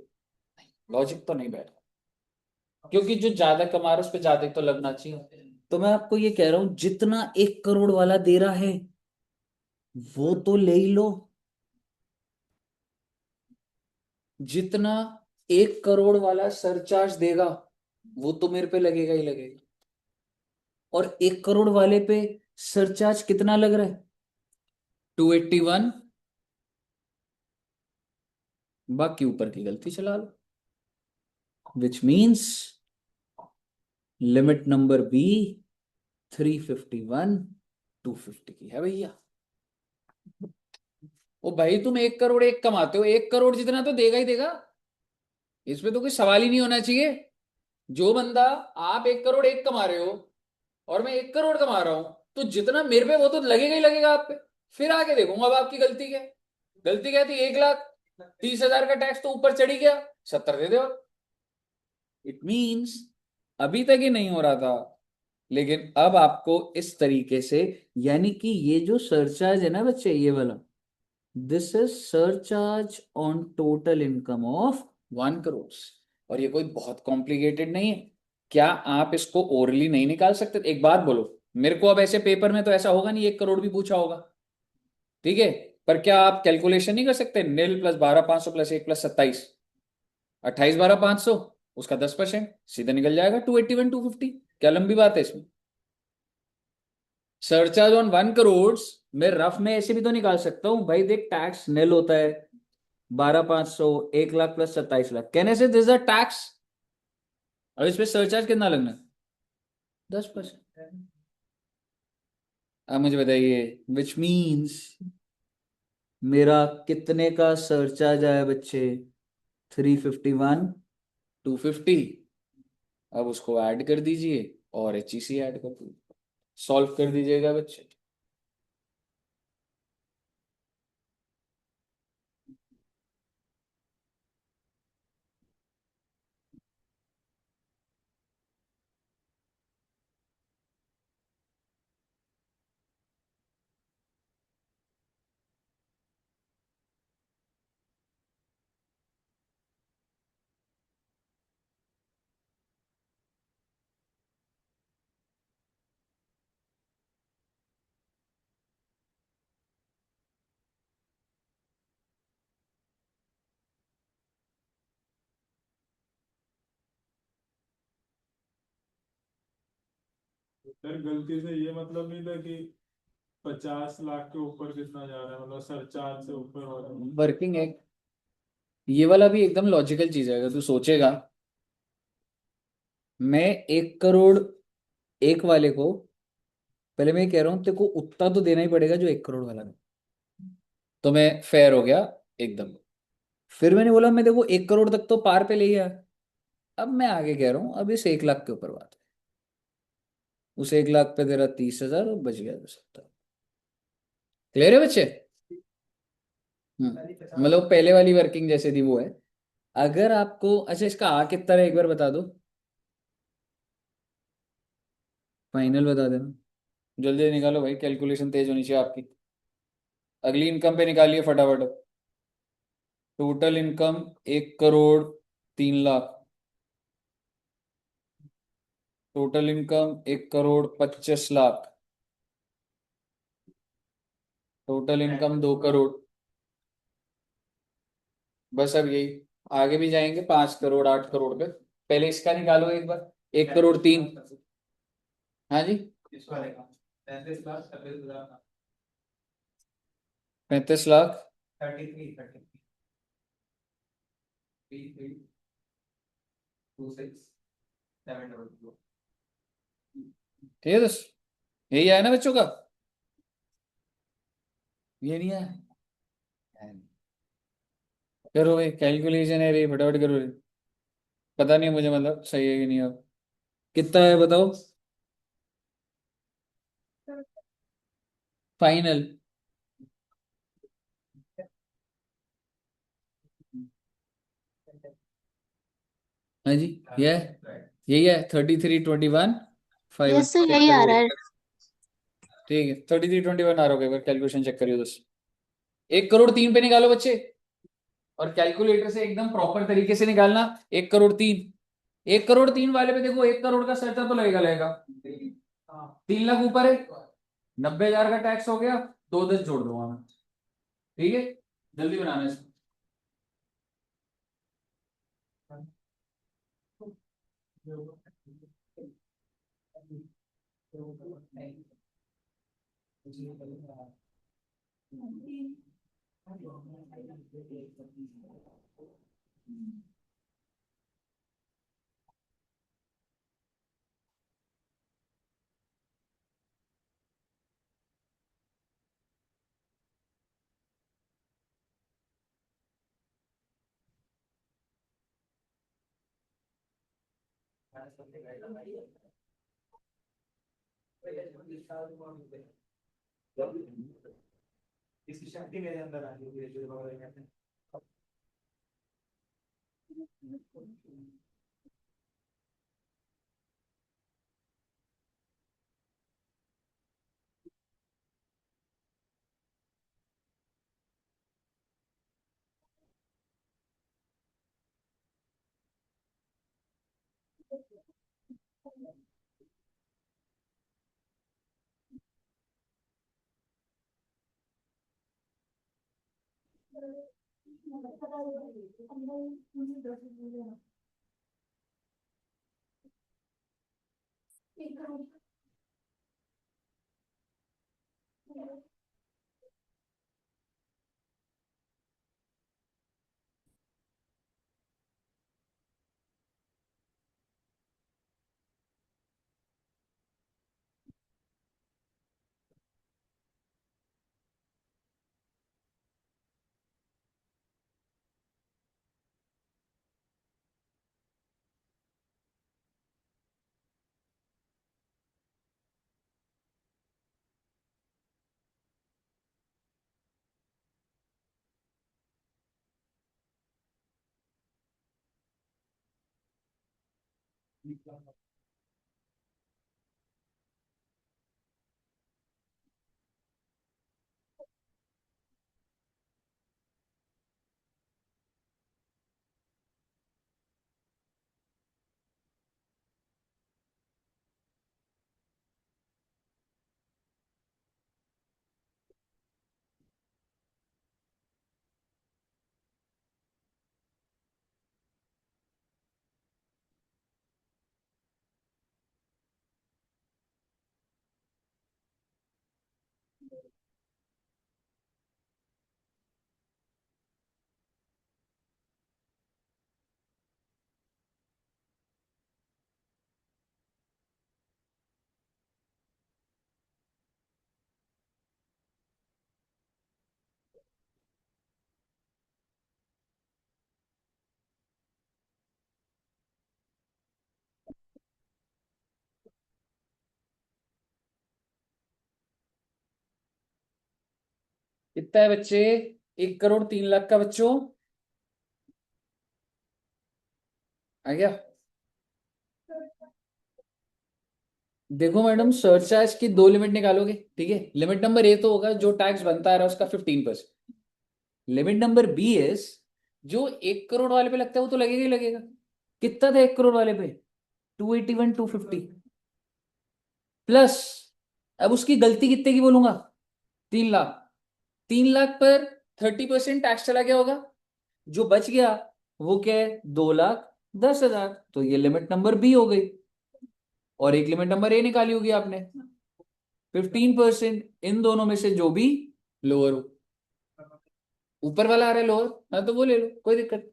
Logic तो नहीं बैठ, क्योंकि जो ज्यादा कमा रहा है उस पर ज्यादा तो लगना चाहिए। तो मैं आपको ये कह रहा हूं, जितना 1 करोड़ वाला दे रहा है वो तो ले ही लो। जितना 1 करोड़ वाला सरचार्ज देगा वो तो मेरे पे लगेगा ही लगेगा। और 1 करोड़ वाले पे सरचार्ज कितना लग रहा है? 281। बाकी ऊपर की गलती चला लो, which means limit number B 351 250 की है भैया। ओ भाई, तुम 1 करोड़ एक कमाते हो, 1 करोड़ जितना तो देगा ही देगा, इसमें तो कोई सवाल ही नहीं होना चाहिए। जो बंदा, आप 1 करोड़ एक कमा रहे हो और मैं 1 करोड़ कमा रहा हूं, तो जितना मेरे पे वो तो लगेगा ही लगेगा आप पे। फिर आगे देखूंगा अब आपकी गलती क्या है। गलती क्या थी? 1 लाख, 30,000 का टैक्स तो ऊपर चढ़ी गया, 70 दे दो। इट मीन्स अभी तक ही नहीं हो रहा था, लेकिन अब आपको इस तरीके से, यानी कि ये जो सरचार्ज है ना बच्चे, ये वाला, this is surcharge on total income of 1 crore. और ये कोई बहुत कॉम्प्लिकेटेड नहीं है। क्या आप इसको ओरली नहीं निकाल सकते? एक बात बोलो मेरे को, अब ऐसे पेपर में तो ऐसा होगा नहीं 1 करोड़ भी पूछा होगा, ठीक है। पर क्या आप कैलकुलेशन नहीं कर सकते? निल प्लस 12,500 प्लस 1 प्लस 27, 28 12 500, उसका 10% सीधा निकल जाएगा 281 250। क्या लंबी बात है इसमें? सरचार्ज ऑन 1 करोड़ मैं रफ में ऐसे भी तो निकाल सकता हूं भाई। देख, टैक्स निल होता है, 12,500, 1 लाख प्लस 27 लाख, कहने से दिस अ टैक्स। अब इस पे सरचार्ज कितना लगना है? 10%। अब मुझे बताइए, विच मीन्स मेरा कितने का सरचार्ज आया बच्चे? 351 250। अब उसको ऐड कर दीजिए और HEC ऐड कर दीजिए, सॉल्व कर दीजिएगा बच्चे। सर गलती से ये मतलब नहीं था कि 50 लाख के ऊपर कितना जा रहा है, मतलब सरचार्ज से ऊपर हो रहा है। वर्किंग है, ये वाला भी एकदम लॉजिकल चीज है। अगर तू सोचेगा, मैं 1 करोड़ एक वाले को, पहले मैं ये कह रहा हूँ तेरे को उतना तो देना ही पड़ेगा जो 1 करोड़ वाला है। तो मैं फेयर हो गया एकदम। फिर मैंने बोला मैं देखो 1 करोड़ तक तो पार पे ले गया। अब मैं आगे कह रहा हूँ अब इस 1 लाख के ऊपर बात है। उस 1 लाख पे तेरा 30,000 और बच गया 70। क्लियर है बच्चे? मतलब पहले वाली वर्किंग जैसे थी वो है। अगर आपको अच्छा इसका आ कितना है एक बार बता दो, फाइनल बता देना। जल्दी निकालो भाई, कैलकुलेशन तेज होनी चाहिए आपकी। अगली इनकम पे निकालिए फटाफट। Total income 1 crore 3 lakh. Total income 1 crore 25 lakh. Total income 2 crore. बस अब यही, आगे भी जाएंगे 5 करोड़ 8 करोड़ पे। पहले इसका निकालो एक बार, 1 करोड़ 3। हाँ जी, इस वाले का 35 लाख 26,000 का 35 लाख 33 ठीक है दोस्त, यही आया ना बच्चों का? ये नहीं आया? करो भाई, कैलकुलेशन है भाई, फटाफट करो। पता नहीं है मुझे, मतलब सही है कि नहीं। अब कितना है बताओ फाइनल? हाँ जी, ये है, यही है 3321 यस सर, चेक यही आ करिए। रहा है। ठीक है 3321 आ रहा होगा, एक बार कैलकुलेशन चेक करिए दोस्त। 1 करोड़ 3 पे निकालो बच्चे, और कैलकुलेटर से एकदम प्रॉपर तरीके से निकालना। 1 करोड़ 3। 1 करोड़ 3 वाले पे देखो 1 करोड़ का खर्चा तो लगेगा लगेगा। 3 लाख ऊपर है, 90,000 का टैक्स हो गया। 2 10 जोड़ दूंगा मैं। ठीक है, जल्दी बनाना इसको। इसकी शक्ति मेरे अंदर आ गई है। कितना है बच्चे? 1 करोड़ 3 लाख का बच्चों, आ गया? देखो मैडम, सरचार्ज की 2 लिमिट निकालोगे, ठीक है। लिमिट नंबर ए तो होगा जो टैक्स बनता रहा उसका 15%। लिमिट नंबर बी इज जो 1 करोड़ वाले पे लगता है वो तो लगेगा ही लगेगा। कितना था 1 करोड़ वाले पे? 281 250 प्लस, अब उसकी गलती कितने की बोलूंगा? 3 लाख। 3 लाख पर 30% टैक्स चला गया होगा, जो बच गया वो क्या है? 2,10,000। तो ये लिमिट नंबर बी हो गई। और एक लिमिट नंबर ए निकाली होगी आपने, 15%। इन दोनों में से जो भी लोअर हो, ऊपर वाला आ रहा है लोअर, हाँ तो वो ले लो, कोई दिक्कत नहीं।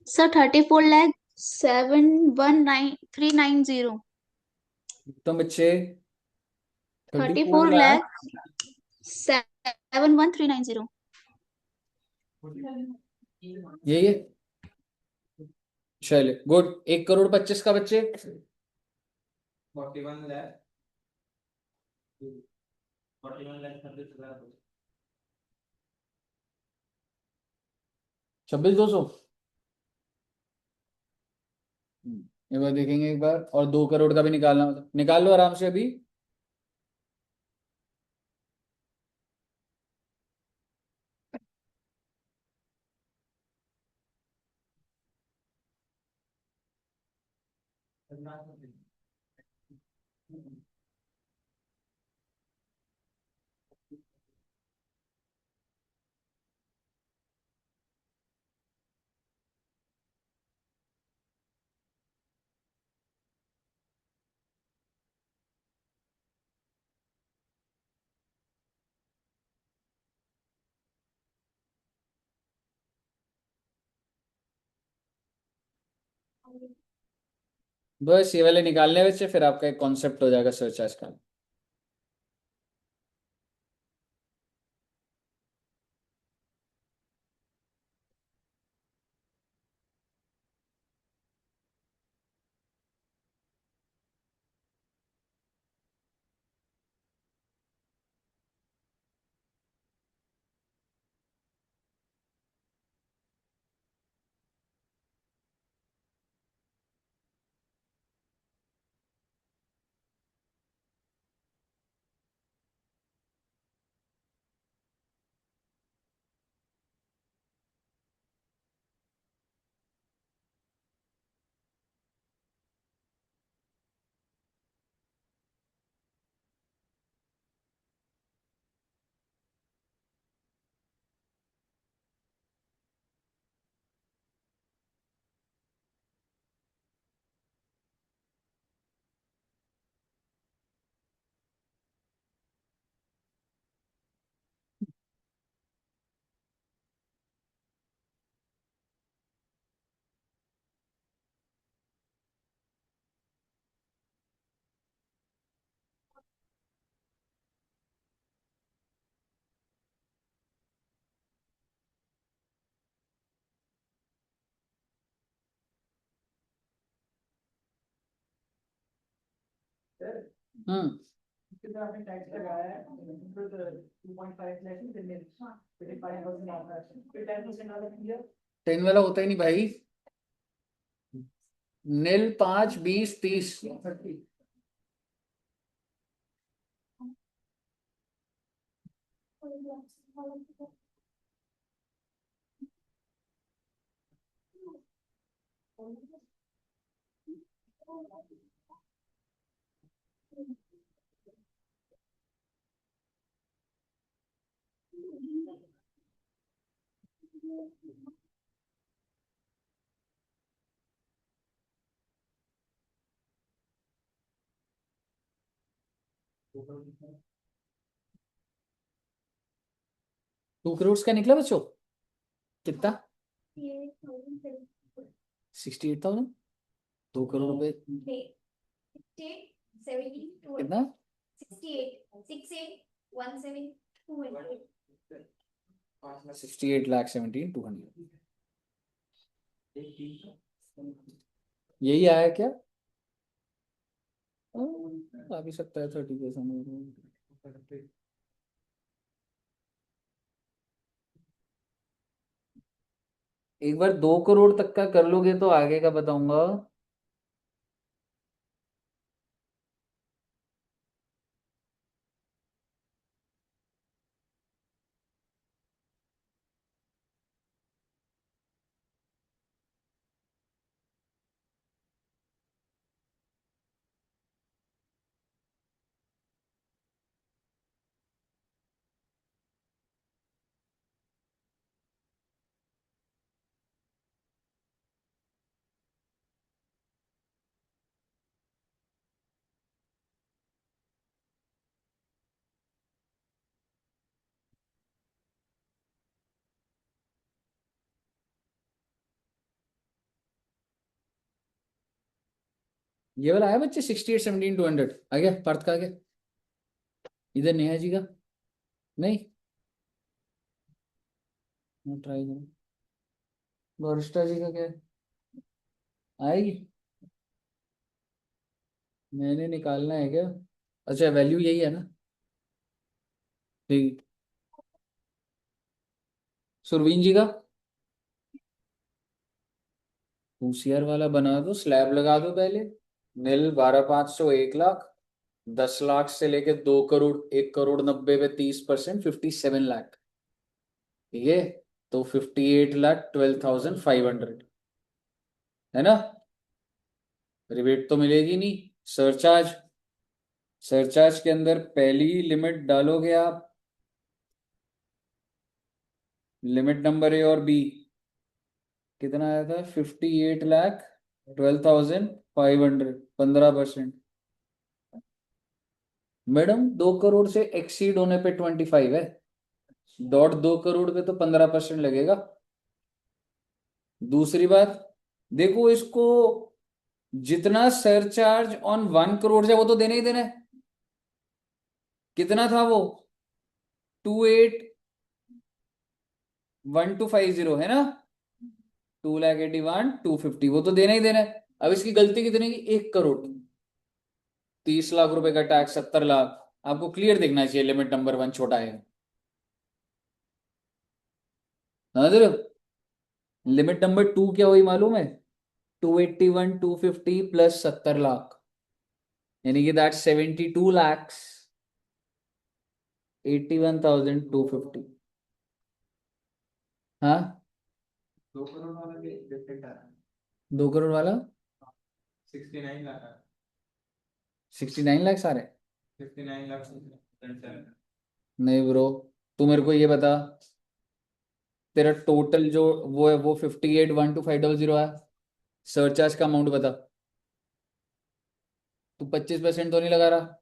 सर 34,71,9,390। तो बच्चे, 34 लाख, 34,71,390। यही है। चलिए गुड। 1 करोड़ 25 का बच्चे, 41 लाख 41,36,000। 26,200। एक बार देखेंगे एक बार, और 2 करोड़ का भी निकालना होता, निकाल लो आराम से अभी। बस ये वाले निकालने बच्चे, फिर आपका एक कॉन्सेप्ट हो जाएगा सरचार्ज का। हम्म। कितना आपने टैक्स लगाया है? 2.5 लाख में फिर 5% आता है, फिर 10% वाला किया। 10 वाला होता ही नहीं भाई। नील 5 20 30 2 करोड़ का निकला बच्चों, कितना? 68,000। 2 करोड़ रुपए कितना? 68,17,200 यही आया क्या? आ भी सकता है 30%। एक बार 2 करोड़ तक का कर लोगे तो आगे का बताऊंगा। ये वाला आया बच्चे 68,17,200 आ गया, पार्थ का आ गया। इधर नेहा जी का नहीं, ट्राई करो। वरिष्ठा जी का क्या है? आएगी, मैंने निकालना है क्या? अच्छा वैल्यू यही है ना, ठीक। सुरवीन जी का होशियार वाला बना दो, स्लैब लगा दो पहले। नील 12,500 1 लाख, 10 लाख से लेके 2 करोड़, 1 करोड़ 90 पे 30%, 57 लाख। ठीक है, तो 58,12,500 है ना। रिबेट तो मिलेगी नहीं। सरचार्ज, सरचार्ज के अंदर पहली लिमिट डालोगे आप, लिमिट नंबर ए और बी, कितना आया था? 58,12,500, 15%। मैडम 2 करोड़ से एक्सीड होने पे 25 है, 2.5 करोड़ पे तो 15% लगेगा। दूसरी बात, देखो इसको जितना सरचार्ज ऑन 1 करोड़ है वो तो देना ही देना है। कितना था वो? 28,1250 है ना। 2,81,250 वो तो देना ही देना है। अब इसकी गलती कितने की? 1 करोड़, 30 लाख रुपए का टैक्स, 70 लाख। आपको क्लियर देखना चाहिए, लिमिट नंबर 1 छोटा है। लिमिट नंबर 2 क्या हुई मालूम है? 281,250 प्लस 70 लाख, यानी कि दैट 72 lakhs 81,250। हाँ, 2 करोड़ वाला भी डिफरेंट आ रहा है। 2 करोड़ वाला 69 लाख आ रहा 69 lakhs आ रहे हैं। है। 59 लाख 77। नहीं ब्रो, तू मेरे को ये बता, तेरा टोटल जो वो है वो 58,12,500 है। सरचार्ज का अमाउंट बता। तू 25% तो नहीं लगा रहा?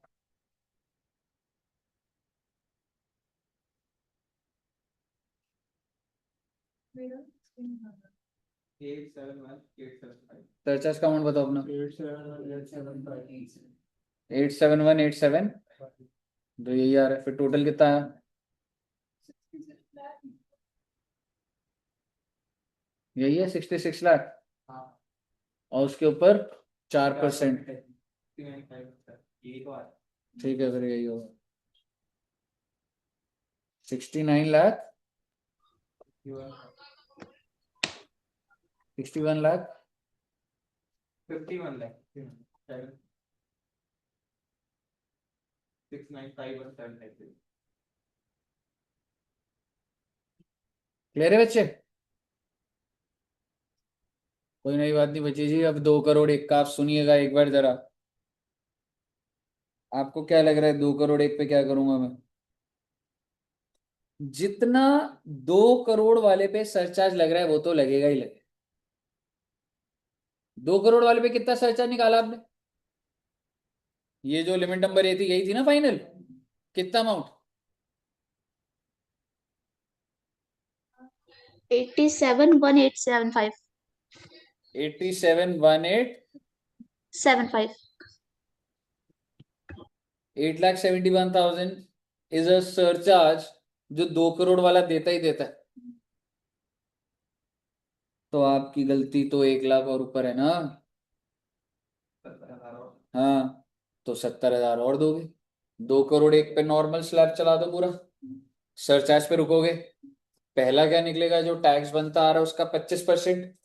Eight seven one 875। सरचार्ज का अमाउंट बताओ अपना। 87,875। 87187, तो यही आ रहा है। फिर टोटल कितना है? यही है 66 लाख, हाँ, और उसके ऊपर 4%। 69,500 यही तो आ रहा है। ठीक है, फिर यही होगा 69 लाख, 61 लाख 51 lakh 6951753। क्लियर है बच्चे? कोई नई बात नहीं बची जी। अब 2 करोड़ 1 का आप सुनिएगा एक बार जरा। आपको क्या लग रहा है 2 करोड़ 1 पे क्या करूंगा मैं? जितना 2 करोड़ वाले पे सरचार्ज लग रहा है वो तो लगेगा ही लगेगा। 2 करोड़ वाले पे कितना सरचार्ज निकाला आपने? ये जो लिमिट नंबर ए थी यही थी ना फाइनल? कितना अमाउंट? 87,1875 87,18 75। 8,71,000 इज अ सरचार्ज जो 2 करोड़ वाला देता ही देता है। तो आपकी गलती तो 1 लाख और ऊपर है ना। 70,000 और हाँ, तो 70,000 और दोगे। 2 करोड़ 1 पे नॉर्मल स्लैब चला दो पूरा, सरचार्ज पे रुकोगे। पहला क्या निकलेगा? जो टैक्स बनता आ रहा है उसका 25%।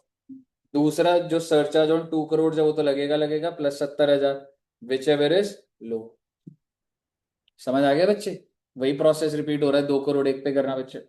दूसरा जो सरचार्ज ऑन 2 करोड़ जो वो तो लगेगा लगेगा, plus 70,000 which ever is low. समझ आ गया बच्चे? वही प्रोसेस रिपीट हो रहा है 2 करोड़ 1 पे करना बच्चे।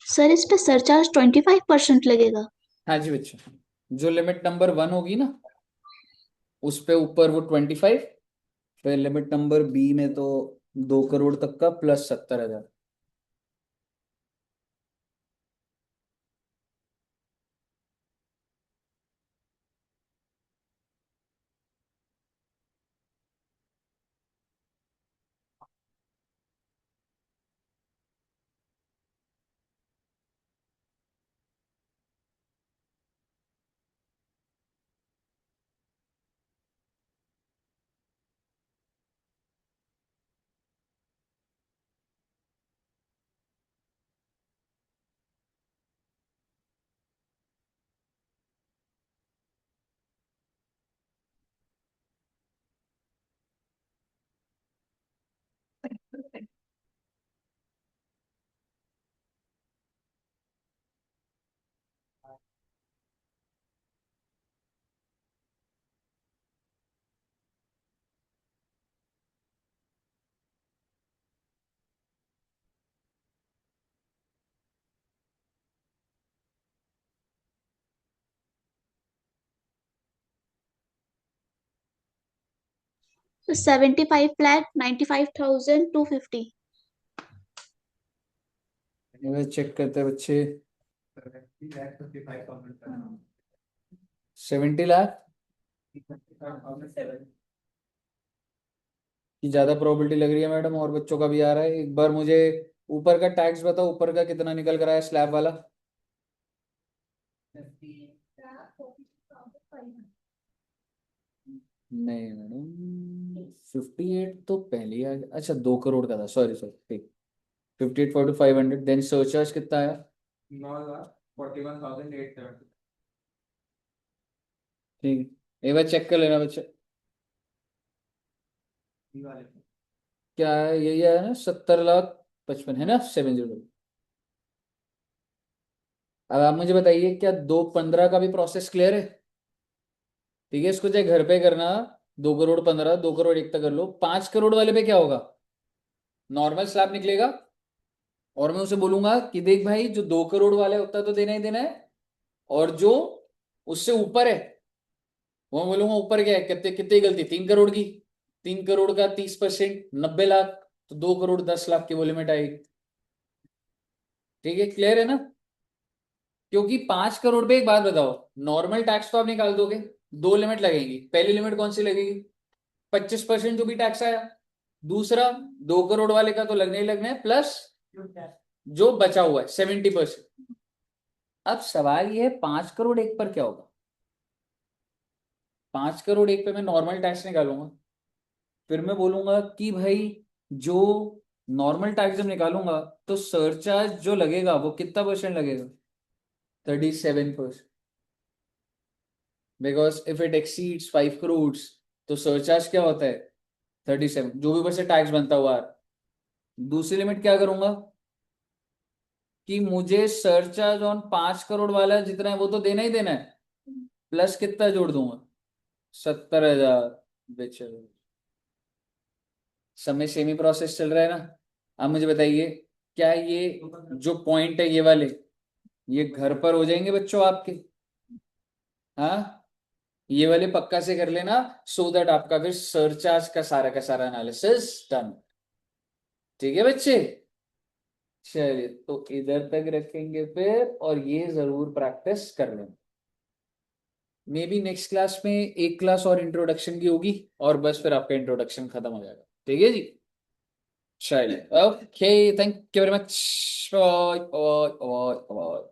सर इस पे सरचार्ज 25% लगेगा? हाँ जी बच्चे, जो लिमिट नंबर 1 होगी ना उस पे ऊपर वो 25, फिर लिमिट नंबर बी में तो 2 करोड़ तक का प्लस 70,000। तो 75,95,250। चेक करते हैं बच्चे। 70 लाख की ज्यादा प्रोबेबिलिटी लग रही है मैडम, और बच्चों का भी आ रहा है। एक बार मुझे ऊपर का टैक्स बताओ, ऊपर का कितना निकल कर आया स्लैब वाला? नहीं मैडम, 58 तो पहले ही आ गया। अच्छा 2 करोड़ का था, सॉरी सॉरी, ठीक। 58 4 to 500, देन सरचार्ज कितना आया? 9,41,870। ठीक है, एक बार चेक कर लेना बच्चे। ये वाले क्या है, यही आया ना, 70,55,000 है ना, 70। अब आप मुझे बताइए, क्या 215 का भी प्रोसेस क्लियर है? ठीक है, इसको चाहे घर पे करना, 2 करोड़ 15, 2 करोड़ 1 तक कर लो। 5 करोड़ वाले पे क्या होगा? नॉर्मल स्लैब निकलेगा, और मैं उसे बोलूंगा कि देख भाई, जो 2 करोड़ वाला है उतना तो देना ही देना है, और जो उससे ऊपर है वो मैं बोलूंगा ऊपर क्या है, कितने कितनी गलती, 3 करोड़ की। 3 करोड़ का 30%, 90 लाख, तो 2 करोड़ 10 लाख की वो लिमिट आएगी। ठीक है, क्लियर है ना? क्योंकि 5 करोड़ पे एक बात बताओ, नॉर्मल टैक्स तो आप निकाल दोगे, दो लिमिट लगेगी। पहली लिमिट कौन सी लगेगी? 25% जो भी टैक्स आया। दूसरा, 2 करोड़ वाले का तो लगने ही लगना है, प्लस जो बचा हुआ है 70%। अब सवाल ये है, 5 करोड़ 1 पर क्या होगा? 5 करोड़ 1 पे मैं नॉर्मल टैक्स निकालूंगा, फिर मैं बोलूंगा कि भाई, जो नॉर्मल टैक्स जब निकालूंगा तो सरचार्ज जो लगेगा वो कितना परसेंट लगेगा? 37%। Because if it exceeds 5 crore, तो सरचार्ज क्या होता है? 37, जो भी बचे टैक्स बनता हुआ आ रहा। दूसरी लिमिट क्या करूंगा, कि मुझे सरचार्ज ऑन 5 करोड़ वाला जितना है वो तो देना ही देना है, प्लस कितना जोड़ दूंगा? 70,000। बेचो, समय सेमी प्रोसेस चल रहा है ना? अब मुझे बताइए, क्या ये जो पॉइंट है ये वाले, ये घर पर हो जाएंगे बच्चों आपके? हाँ, ये वाले पक्का से कर लेना, सो दैट आपका फिर सरचार्ज का सारा एनालिसिस डन। ठीक है बच्चे, चलिए तो इधर तक रखेंगे फिर, और ये जरूर प्रैक्टिस कर लेना। मे बी नेक्स्ट क्लास में एक क्लास और इंट्रोडक्शन की होगी, और बस फिर आपका इंट्रोडक्शन खत्म हो जाएगा। ठीक है जी, चलिए, okay, thank you very much, bye bye bye bye.